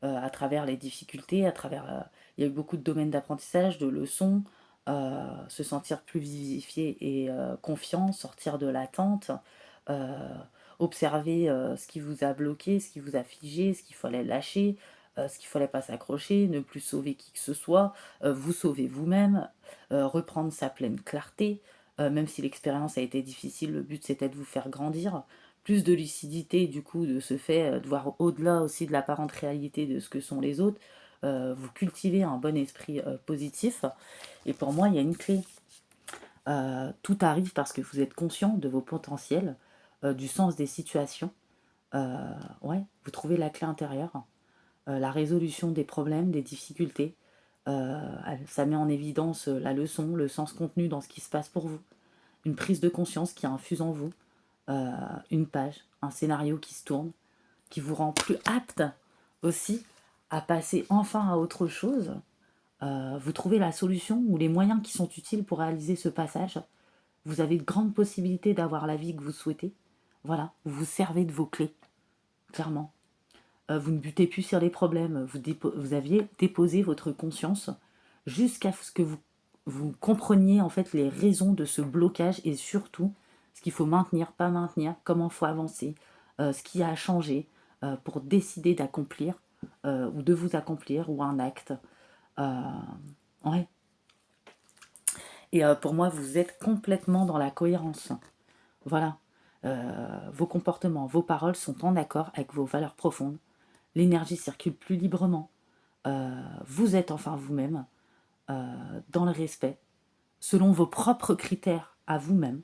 A: à travers les difficultés, à travers... il y a eu beaucoup de domaines d'apprentissage, de leçons, se sentir plus vivifié et confiant, sortir de l'attente, euh, observer ce qui vous a bloqué, ce qui vous a figé, ce qu'il fallait lâcher, ce qu'il fallait pas s'accrocher, ne plus sauver qui que ce soit, vous sauver vous-même, reprendre sa pleine clarté, même si l'expérience a été difficile, le but c'était de vous faire grandir, plus de lucidité du coup de ce fait, de voir au-delà aussi de l'apparente réalité de ce que sont les autres, vous cultivez un bon esprit positif, et pour moi il y a une clé. Tout arrive parce que vous êtes conscient de vos potentiels, du sens des situations. Ouais, vous trouvez la clé intérieure, la résolution des problèmes, des difficultés. Ça met en évidence la leçon, le sens contenu dans ce qui se passe pour vous. Une prise de conscience qui infuse en vous, une page, un scénario qui se tourne, qui vous rend plus apte aussi à passer enfin à autre chose. Vous trouvez la solution ou les moyens qui sont utiles pour réaliser ce passage. Vous avez de grandes possibilités d'avoir la vie que vous souhaitez. Voilà, vous vous servez de vos clés, clairement. Vous ne butez plus sur les problèmes. Vous aviez déposé votre conscience jusqu'à ce que vous compreniez en fait les raisons de ce blocage et surtout ce qu'il faut maintenir, pas maintenir, comment il faut avancer, ce qui a changé pour décider d'accomplir ou de vous accomplir ou un acte. Euh, ouais. Et pour moi, vous êtes complètement dans la cohérence. Voilà. Vos comportements, vos paroles sont en accord avec vos valeurs profondes. L'énergie circule plus librement. Vous êtes enfin vous-même, dans le respect, selon vos propres critères à vous-même.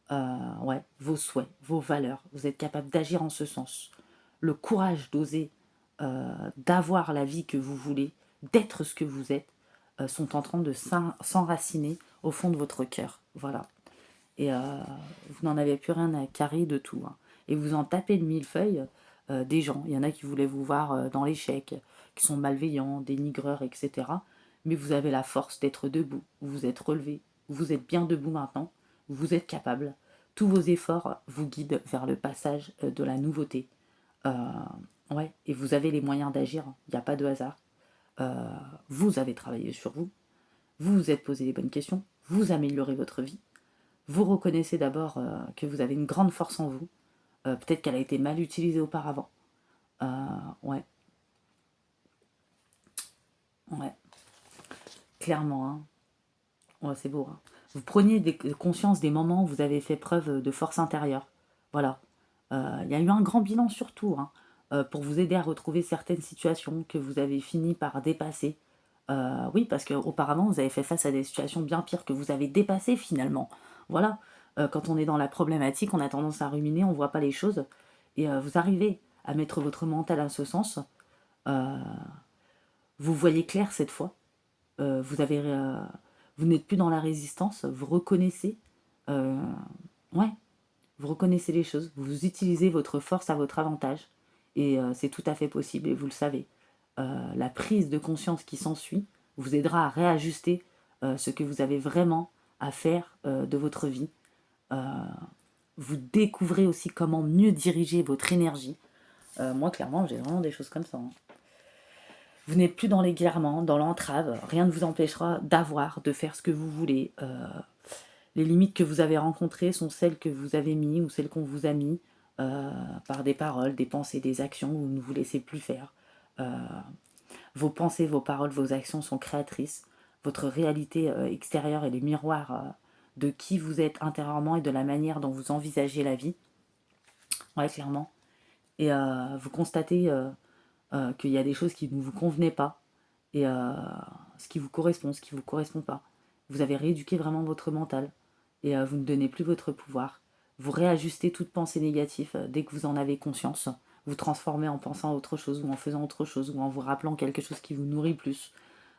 A: Ouais, vos souhaits, vos valeurs. Vous êtes capable d'agir en ce sens. Le courage d'oser, d'avoir la vie que vous voulez, d'être ce que vous êtes, sont en train de s'enraciner au fond de votre cœur. Voilà. Et vous n'en avez plus rien à carrer de tout, hein. et vous en tapez de millefeuilles des gens. Il y en a qui voulaient vous voir dans l'échec, qui sont malveillants, dénigreurs, etc. Mais vous avez la force d'être debout, vous vous êtes relevé, vous êtes bien debout maintenant, vous êtes capable. Tous vos efforts vous guident vers le passage de la nouveauté. Euh, ouais, et vous avez les moyens d'agir, il n'y a pas de hasard. Euh, vous avez travaillé sur vous, vous vous êtes posé les bonnes questions, vous améliorez votre vie, vous reconnaissez d'abord que vous avez une grande force en vous, peut-être qu'elle a été mal utilisée auparavant. Ouais, ouais, clairement, hein. Ouais, c'est beau, hein. Vous preniez conscience des moments où vous avez fait preuve de force intérieure. Voilà. Il y a eu un grand bilan surtout, hein, pour vous aider à retrouver certaines situations que vous avez fini par dépasser. Oui, parce qu'auparavant, vous avez fait face à des situations bien pires que vous avez dépassées finalement. Voilà. Quand on est dans la problématique, on a tendance à ruminer, on ne voit pas les choses. Et vous arrivez à mettre votre mental à ce sens. Euh, vous voyez clair cette fois. Vous avez, vous n'êtes plus dans la résistance. Vous reconnaissez. euh, ouais, vous reconnaissez les choses, vous utilisez votre force à votre avantage, et c'est tout à fait possible, et vous le savez. La prise de conscience qui s'ensuit vous aidera à réajuster ce que vous avez vraiment à faire de votre vie. Euh, vous découvrez aussi comment mieux diriger votre énergie. Moi, clairement, j'ai vraiment des choses comme ça, hein. Vous n'êtes plus dans l'égarement, dans l'entrave. Rien ne vous empêchera d'avoir, de faire ce que vous voulez. Les limites que vous avez rencontrées sont celles que vous avez mis ou celles qu'on vous a mis par des paroles, des pensées, des actions où vous ne vous laissez plus faire. Euh, Vos pensées, vos paroles, vos actions sont créatrices. Votre réalité extérieure est le miroir de qui vous êtes intérieurement et de la manière dont vous envisagez la vie. Ouais, clairement. Et vous constatez qu'il y a des choses qui ne vous convenaient pas, et ce qui vous correspond, ce qui ne vous correspond pas. Vous avez rééduqué vraiment votre mental, et vous ne donnez plus votre pouvoir. Vous réajustez toute pensée négative dès que vous en avez conscience. Vous transformez en pensant à autre chose, ou en faisant autre chose, ou en vous rappelant quelque chose qui vous nourrit plus.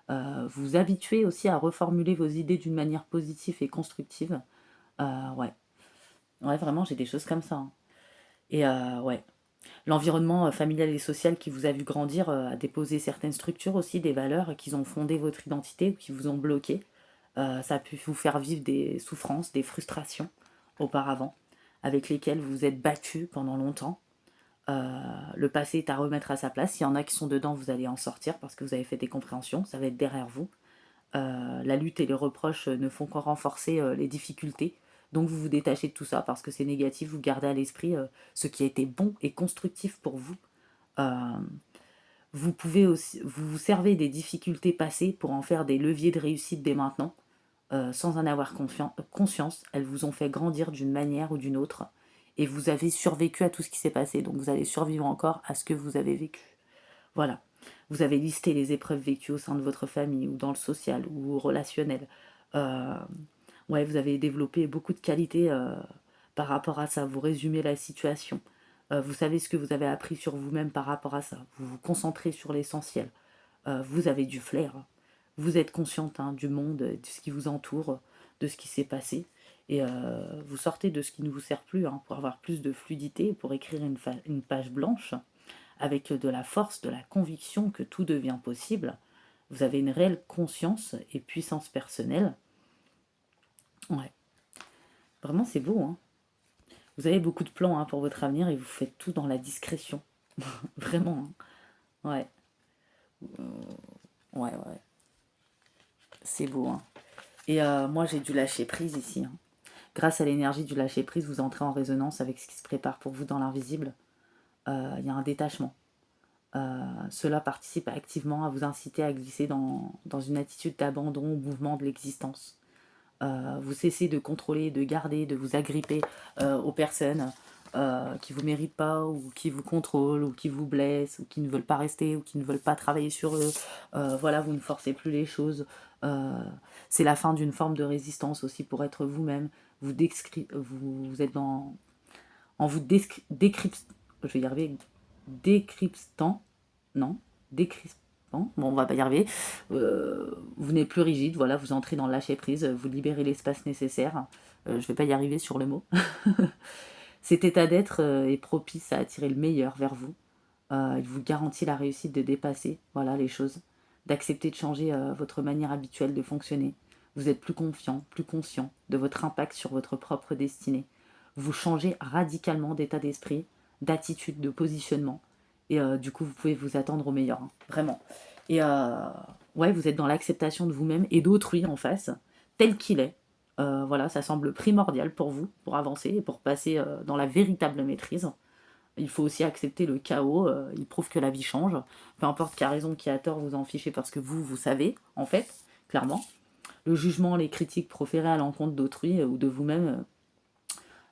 A: Vous vous habituez aussi à reformuler vos idées d'une manière positive et constructive. Ouais. Ouais, vraiment, j'ai des choses comme ça, hein. Et ouais, l'environnement familial et social qui vous a vu grandir a déposé certaines structures aussi, des valeurs qui ont fondé votre identité ou qui vous ont bloqué. Ça a pu vous faire vivre des souffrances, des frustrations auparavant, avec lesquelles vous vous êtes battu pendant longtemps. Le passé est à remettre à sa place. S'il y en a qui sont dedans, vous allez en sortir parce que vous avez fait des compréhensions, ça va être derrière vous. La lutte et les reproches ne font qu'en renforcer les difficultés. Donc vous vous détachez de tout ça parce que c'est négatif, vous gardez à l'esprit ce qui a été bon et constructif pour vous. Euh, vous pouvez aussi, vous vous servez des difficultés passées pour en faire des leviers de réussite dès maintenant. Sans en avoir conscience, elles vous ont fait grandir d'une manière ou d'une autre. Et vous avez survécu à tout ce qui s'est passé. Donc vous allez survivre encore à ce que vous avez vécu. Voilà. Vous avez listé les épreuves vécues au sein de votre famille, ou dans le social, ou au relationnel. Euh, ouais, vous avez développé beaucoup de qualités par rapport à ça. Vous résumez la situation. Vous savez ce que vous avez appris sur vous-même par rapport à ça. Vous vous concentrez sur l'essentiel. Vous avez du flair. Vous êtes consciente, hein, du monde, de ce qui vous entoure, de ce qui s'est passé. Et vous sortez de ce qui ne vous sert plus, hein, pour avoir plus de fluidité, pour écrire une page blanche avec de la force, de la conviction que tout devient possible. Vous avez une réelle conscience et puissance personnelle. Ouais, vraiment c'est beau, hein. Vous avez beaucoup de plans, hein, pour votre avenir, et vous faites tout dans la discrétion. Vraiment, hein. Ouais, ouais, ouais. C'est beau, hein. Et moi j'ai dû lâcher prise ici, hein. Grâce à l'énergie du lâcher prise, vous entrez en résonance avec ce qui se prépare pour vous dans l'invisible. Il y a un détachement. Cela participe activement à vous inciter à glisser dans une attitude d'abandon au mouvement de l'existence. Vous cessez de contrôler, de garder, de vous agripper aux personnes qui ne vous méritent pas, ou qui vous contrôlent, ou qui vous blessent, ou qui ne veulent pas rester, ou qui ne veulent pas travailler sur eux. Voilà, vous ne forcez plus les choses. C'est la fin d'une forme de résistance aussi pour être vous-même. Vous êtes en vous je vais y arriver, décryptant, non, décrispant, bon, on va pas y arriver. Vous n'êtes plus rigide, voilà, vous entrez dans le lâcher prise, vous libérez l'espace nécessaire. Je vais pas y arriver sur le mot. Cet état d'être est propice à attirer le meilleur vers vous. Il vous garantit la réussite de dépasser, voilà, les choses, d'accepter de changer votre manière habituelle de fonctionner. Vous êtes plus confiant, plus conscient de votre impact sur votre propre destinée. Vous changez radicalement d'état d'esprit, d'attitude, de positionnement. Et du coup, vous pouvez vous attendre au meilleur, hein, vraiment. Et ouais, vous êtes dans l'acceptation de vous-même et d'autrui en face, tel qu'il est. Voilà, ça semble primordial pour vous, pour avancer et pour passer dans la véritable maîtrise. Il faut aussi accepter le chaos, il prouve que la vie change. Peu importe qui a raison, qui a tort, vous en fichez parce que vous savez, en fait, clairement. Le jugement, les critiques proférées à l'encontre d'autrui ou de vous-même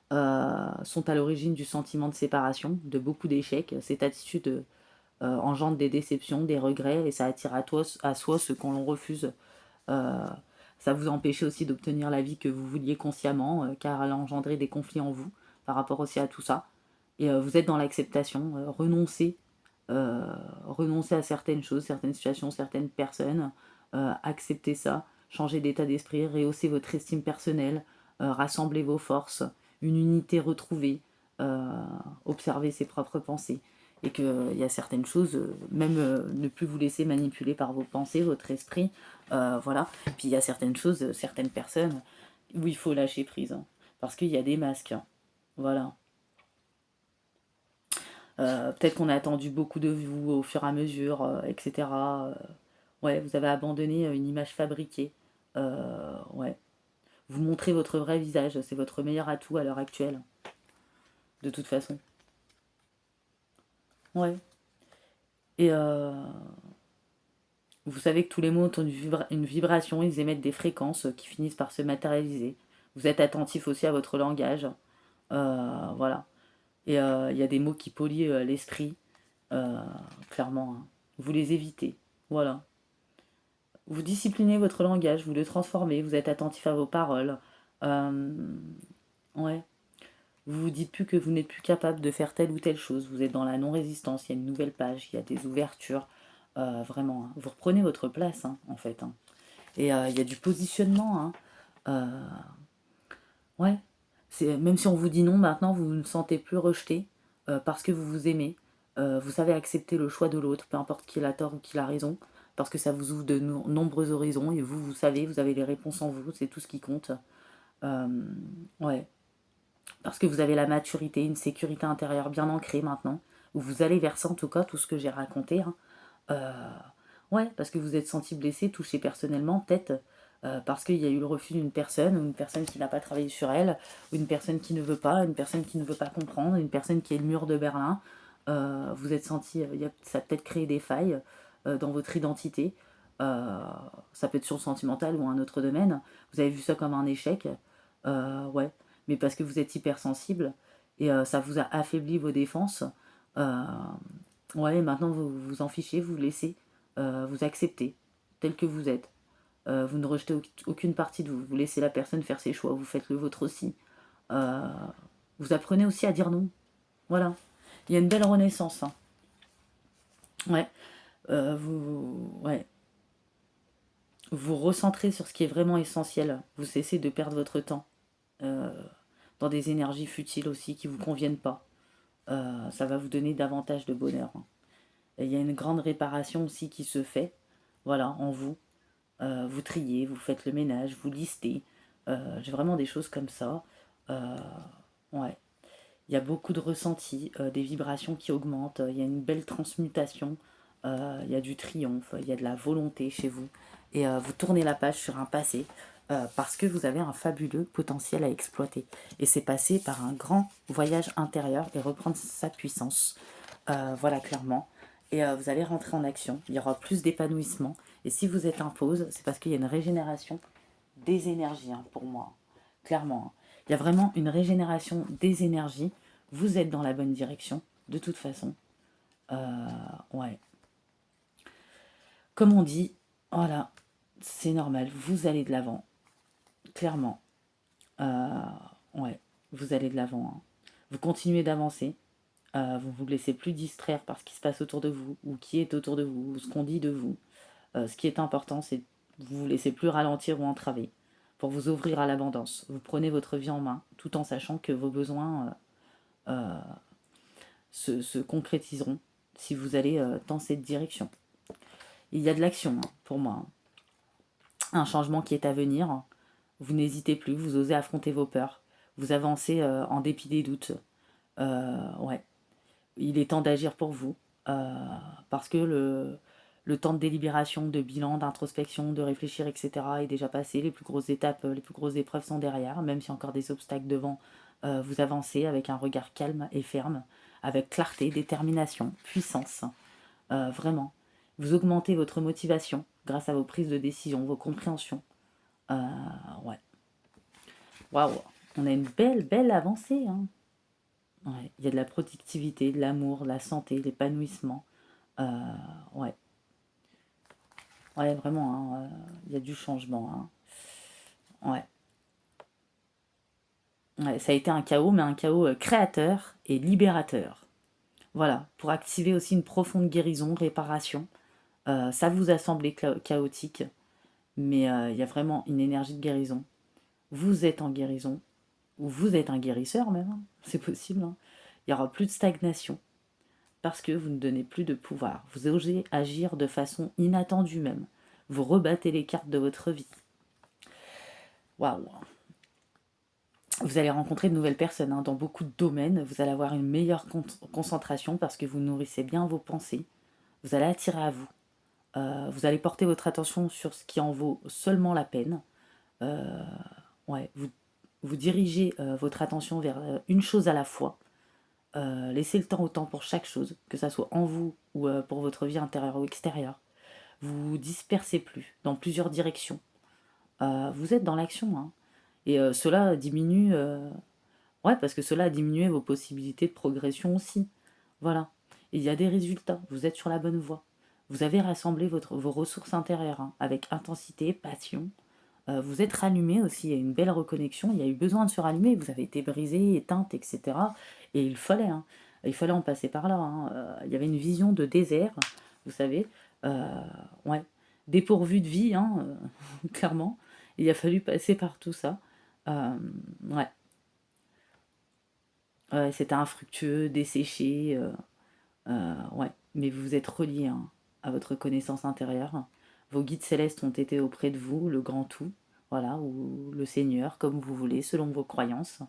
A: sont à l'origine du sentiment de séparation, de beaucoup d'échecs. Cette attitude engendre des déceptions, des regrets, et ça attire à soi ce qu'on l'on refuse. Euh, Ça vous empêche aussi d'obtenir la vie que vous vouliez consciemment, car elle a engendré des conflits en vous par rapport aussi à tout ça. Et vous êtes dans l'acceptation, renoncer à certaines choses, certaines situations, certaines personnes, accepter ça, changer d'état d'esprit, rehausser votre estime personnelle, rassembler vos forces, une unité retrouvée, observer ses propres pensées. Et qu'il y a certaines choses, même ne plus vous laisser manipuler par vos pensées, votre esprit, voilà. Puis il y a certaines choses, certaines personnes où il faut lâcher prise, hein, parce qu'il y a des masques, hein, voilà. Peut-être qu'on a attendu beaucoup de vous au fur et à mesure, etc. Ouais, vous avez abandonné une image fabriquée. Ouais. Vous montrez votre vrai visage, c'est votre meilleur atout à l'heure actuelle, de toute façon. Ouais. Et vous savez que tous les mots ont une vibration, ils émettent des fréquences qui finissent par se matérialiser. Vous êtes attentif aussi à votre langage. Voilà. Et il y a des mots qui polluent l'esprit, euh, clairement, hein. Vous les évitez. Voilà. Vous disciplinez votre langage, vous le transformez, vous êtes attentif à vos paroles. Euh, ouais. Vous vous dites plus que vous n'êtes plus capable de faire telle ou telle chose. Vous êtes dans la non-résistance, il y a une nouvelle page, il y a des ouvertures. Vraiment, hein. Vous reprenez votre place, hein, en fait, hein. Et il y a du positionnement, hein. Euh, ouais. Même si on vous dit non, maintenant, vous ne sentez plus rejeté parce que vous vous aimez. Vous savez accepter le choix de l'autre, peu importe qui a tort ou qui a raison, parce que ça vous ouvre de nombreux horizons et vous savez, vous avez les réponses en vous, c'est tout ce qui compte. Euh, ouais. Parce que vous avez la maturité, une sécurité intérieure bien ancrée maintenant, où vous allez vers ça, en tout cas, tout ce que j'ai raconté, hein. Euh, ouais, parce que vous êtes senti blessé, touché personnellement, peut-être parce qu'il y a eu le refus d'une personne, ou une personne qui n'a pas travaillé sur elle, ou une personne qui ne veut pas, une personne qui ne veut pas comprendre, une personne qui est le mur de Berlin. Vous êtes senti, ça a peut-être créé des failles dans votre identité. Euh, Ça peut être sur le sentimental ou un autre domaine. Vous avez vu ça comme un échec. Ouais, mais parce que vous êtes hypersensible et ça vous a affaibli vos défenses. Euh, Ouais, maintenant vous vous en fichez, vous laissez, vous acceptez tel que vous êtes. Vous ne rejetez aucune partie de vous. Vous laissez la personne faire ses choix, vous faites le vôtre aussi. Euh, Vous apprenez aussi à dire non. Voilà. Il y a une belle renaissance, hein. Ouais. Ouais. Vous recentrez sur ce qui est vraiment essentiel. Vous cessez de perdre votre temps euh, dans des énergies futiles aussi qui ne vous conviennent pas. Ça va vous donner davantage de bonheur, hein. Et il y a une grande réparation aussi qui se fait, voilà, en vous. Vous triez, vous faites le ménage, vous listez. J'ai vraiment des choses comme ça. Euh, ouais. Il y a beaucoup de ressentis, des vibrations qui augmentent, il y a une belle transmutation, il y a du triomphe, il y a de la volonté chez vous. Et vous tournez la page sur un passé parce que vous avez un fabuleux potentiel à exploiter. Et c'est passer par un grand voyage intérieur et reprendre sa puissance. Voilà, clairement. Et vous allez rentrer en action. Il y aura plus d'épanouissement. Et si vous êtes en pause, c'est parce qu'il y a une régénération des énergies, hein, pour moi. Clairement, hein. Il y a vraiment une régénération des énergies. Vous êtes dans la bonne direction, de toute façon. Ouais. Comme on dit, voilà, c'est normal. Vous allez de l'avant. Clairement. Euh, ouais, vous allez de l'avant, hein. Vous continuez d'avancer. Vous vous laissez plus distraire par ce qui se passe autour de vous, ou qui est autour de vous, ou ce qu'on dit de vous. Ce qui est important, c'est vous vous laissez plus ralentir ou entraver pour vous ouvrir à l'abondance. Vous prenez votre vie en main tout en sachant que vos besoins se concrétiseront si vous allez dans cette direction. Il y a de l'action pour moi. Un changement qui est à venir. Vous n'hésitez plus, vous osez affronter vos peurs. Vous avancez en dépit des doutes. Ouais. Il est temps d'agir pour vous. Parce que le temps de délibération, de bilan, d'introspection, de réfléchir, etc. est déjà passé. Les plus grosses étapes, les plus grosses épreuves sont derrière. Même s'il y a encore des obstacles devant, vous avancez avec un regard calme et ferme, avec clarté, détermination, puissance. Vraiment. Vous augmentez votre motivation grâce à vos prises de décision, vos compréhensions. Ouais. Waouh. On a une belle avancée. Hein. Ouais. Il y a de la productivité, de l'amour, de la santé, de l'épanouissement. Ouais. Ouais, vraiment, hein, il y a du changement. Hein. Ouais. Ouais, ça a été un chaos, mais un chaos créateur et libérateur. Voilà, pour activer aussi une profonde guérison, réparation. Ça vous a semblé chaotique, mais il y a vraiment une énergie de guérison. Vous êtes en guérison, ou vous êtes un guérisseur même, hein, c'est possible. Hein. Il n'y aura plus de stagnation, parce que vous ne donnez plus de pouvoir. Vous osez agir de façon inattendue même. Vous rebattez les cartes de votre vie. Waouh. Vous allez rencontrer de nouvelles personnes hein, dans beaucoup de domaines. Vous allez avoir une meilleure concentration parce que vous nourrissez bien vos pensées. Vous allez attirer à vous. Vous allez porter votre attention sur ce qui en vaut seulement la peine. Ouais, vous dirigez votre attention vers une chose à la fois. Laissez le temps au temps pour chaque chose, que ça soit en vous ou pour votre vie intérieure ou extérieure. Vous vous dispersez plus dans plusieurs directions. Vous êtes dans l'action. Hein. Et cela diminue... ouais, parce que cela a diminué vos possibilités de progression aussi. Voilà. Et il y a des résultats. Vous êtes sur la bonne voie. Vous avez rassemblé vos ressources intérieures hein, avec intensité, passion. Vous êtes rallumé aussi. Il y a une belle reconnexion. Il y a eu besoin de se rallumer. Vous avez été brisé, éteinte, etc. Et il fallait. Hein. Il fallait en passer par là. Hein. Il y avait une vision de désert, vous savez. Ouais. Dépourvu de vie, hein, clairement. Il a fallu passer par tout ça. Ouais. C'était infructueux, desséché. Ouais. Mais vous vous êtes relié hein, à votre connaissance intérieure. Vos guides célestes ont été auprès de vous, le grand tout, voilà, ou le Seigneur, comme vous voulez, selon vos croyances.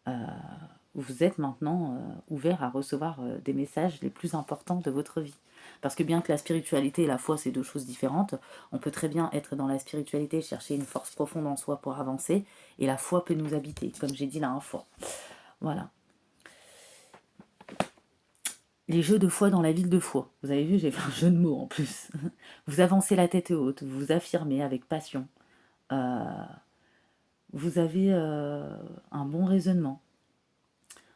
A: Euh, vous êtes maintenant ouvert à recevoir des messages les plus importants de votre vie. Parce que bien que la spiritualité et la foi, c'est deux choses différentes, on peut très bien être dans la spiritualité, chercher une force profonde en soi pour avancer, et la foi peut nous habiter, comme j'ai dit la dernière fois. Voilà. Les jeux de foi dans la ville de foi. Vous avez vu, j'ai fait un jeu de mots en plus. Vous avancez la tête haute, vous vous affirmez avec passion. Euh, vous avez un bon raisonnement.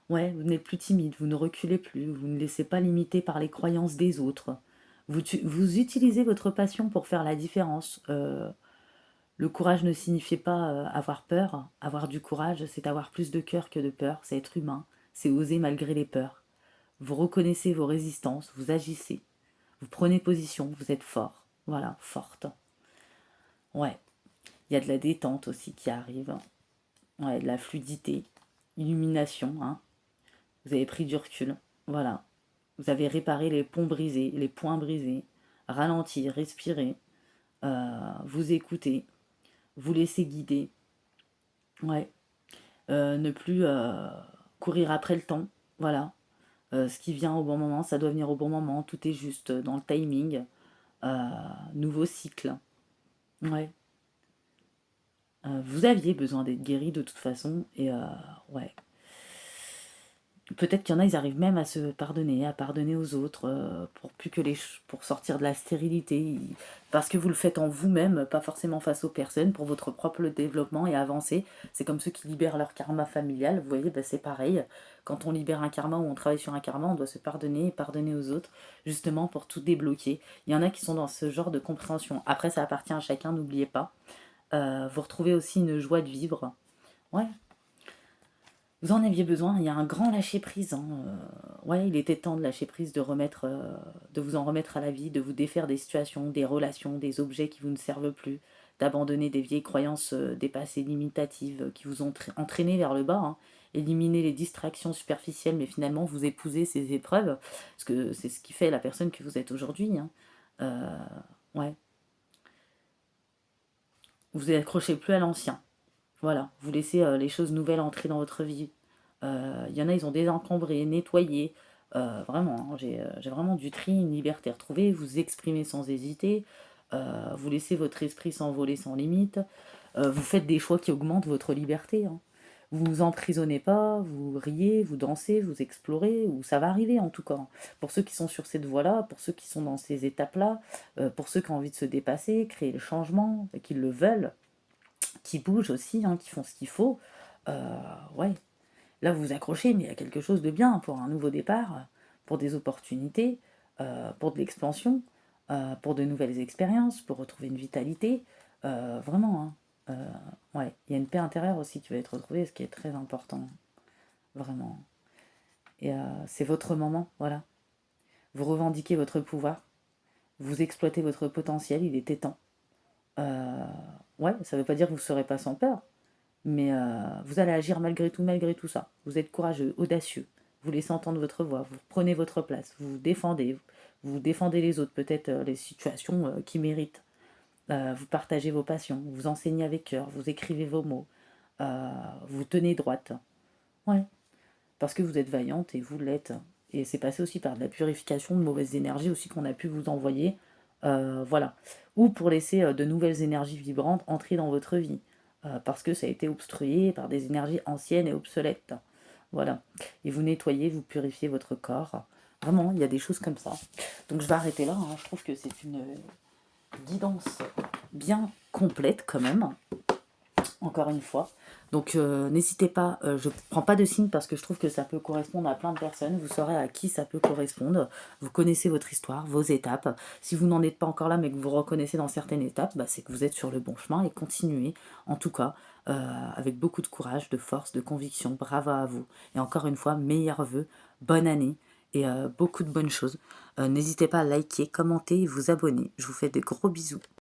A: Ouais, vous n'êtes plus timide, vous ne reculez plus, vous ne laissez pas limiter par les croyances des autres. Vous utilisez votre passion pour faire la différence. Le courage ne signifiait pas avoir peur. Avoir du courage, c'est avoir plus de cœur que de peur. C'est être humain. C'est oser malgré les peurs. Vous reconnaissez vos résistances, vous agissez. Vous prenez position, vous êtes fort. Voilà, forte. Ouais, il y a de la détente aussi qui arrive. Ouais, de la fluidité, illumination. Hein. Vous avez pris du recul. Voilà. Vous avez réparé les ponts brisés, les points brisés. Ralenti, respirez. Vous écoutez. Vous laissez guider. Ouais. Ne plus courir après le temps. Voilà. Ce qui vient au bon moment, ça doit venir au bon moment. Tout est juste dans le timing. Nouveau cycle. Ouais. Vous aviez besoin d'être guéri de toute façon. Et ouais. Peut-être qu'il y en a, ils arrivent même à se pardonner, à pardonner aux autres, pour plus que pour sortir de la stérilité, parce que vous le faites en vous-même, pas forcément face aux personnes, pour votre propre développement et avancer. C'est comme ceux qui libèrent leur karma familial, vous voyez, bah, c'est pareil. Quand on libère un karma ou on travaille sur un karma, on doit se pardonner et pardonner aux autres, justement pour tout débloquer. Il y en a qui sont dans ce genre de compréhension. Après, ça appartient à chacun, n'oubliez pas. Vous retrouvez aussi une joie de vivre. Ouais, vous en aviez besoin, il y a un grand lâcher-prise. Hein. Ouais, il était temps de lâcher prise, de vous en remettre à la vie, de vous défaire des situations, des relations, des objets qui vous ne servent plus, d'abandonner des vieilles croyances dépassées, limitatives, qui vous ont entraîné vers le bas, hein, éliminer les distractions superficielles, mais finalement vous épousez ces épreuves, parce que c'est ce qui fait la personne que vous êtes aujourd'hui, hein. Ouais, vous accrochez plus à l'ancien. Voilà, vous laissez les choses nouvelles entrer dans votre vie. Il y en a, ils ont désencombré, nettoyé. Vraiment, hein, j'ai vraiment du tri, une liberté retrouvée. Vous exprimez sans hésiter. Vous laissez votre esprit s'envoler sans limite. Vous faites des choix qui augmentent votre liberté, hein. Vous ne vous emprisonnez pas, vous riez, vous dansez, vous explorez, ou ça va arriver en tout cas. Pour ceux qui sont sur cette voie-là, pour ceux qui sont dans ces étapes-là, pour ceux qui ont envie de se dépasser, créer le changement, qui le veulent, qui bougent aussi, hein, qui font ce qu'il faut. Ouais, là vous vous accrochez, mais il y a quelque chose de bien pour un nouveau départ, pour des opportunités, pour de l'expansion, pour de nouvelles expériences, pour retrouver une vitalité. Vraiment, hein. Ouais, il y a une paix intérieure aussi qui va être retrouvée, ce qui est très important, vraiment. Et c'est votre moment, voilà. Vous revendiquez votre pouvoir, vous exploitez votre potentiel, il était temps. Ouais, ça ne veut pas dire que vous ne serez pas sans peur, mais vous allez agir malgré tout ça. Vous êtes courageux, audacieux, vous laissez entendre votre voix, vous prenez votre place, vous défendez les autres, peut-être les situations qui méritent. Vous partagez vos passions, vous enseignez avec cœur, vous écrivez vos mots, vous tenez droite. Ouais, parce que vous êtes vaillante et vous l'êtes. Et c'est passé aussi par de la purification de mauvaises énergies aussi qu'on a pu vous envoyer. Voilà. Ou pour laisser de nouvelles énergies vibrantes entrer dans votre vie. Parce que ça a été obstrué par des énergies anciennes et obsolètes. Voilà. Et vous nettoyez, vous purifiez votre corps. Vraiment, il y a des choses comme ça. Donc je vais arrêter là, hein. Je trouve que c'est une guidance bien complète quand même, encore une fois. Donc n'hésitez pas, je ne prends pas de signe parce que je trouve que ça peut correspondre à plein de personnes. Vous saurez à qui ça peut correspondre. Vous connaissez votre histoire, vos étapes. Si vous n'en êtes pas encore là mais que vous reconnaissez dans certaines étapes, bah, c'est que vous êtes sur le bon chemin et continuez en tout cas avec beaucoup de courage, de force, de conviction. Bravo à vous. Et encore une fois, meilleurs vœux, bonne année et beaucoup de bonnes choses. N'hésitez pas à liker, commenter et vous abonner. Je vous fais de gros bisous.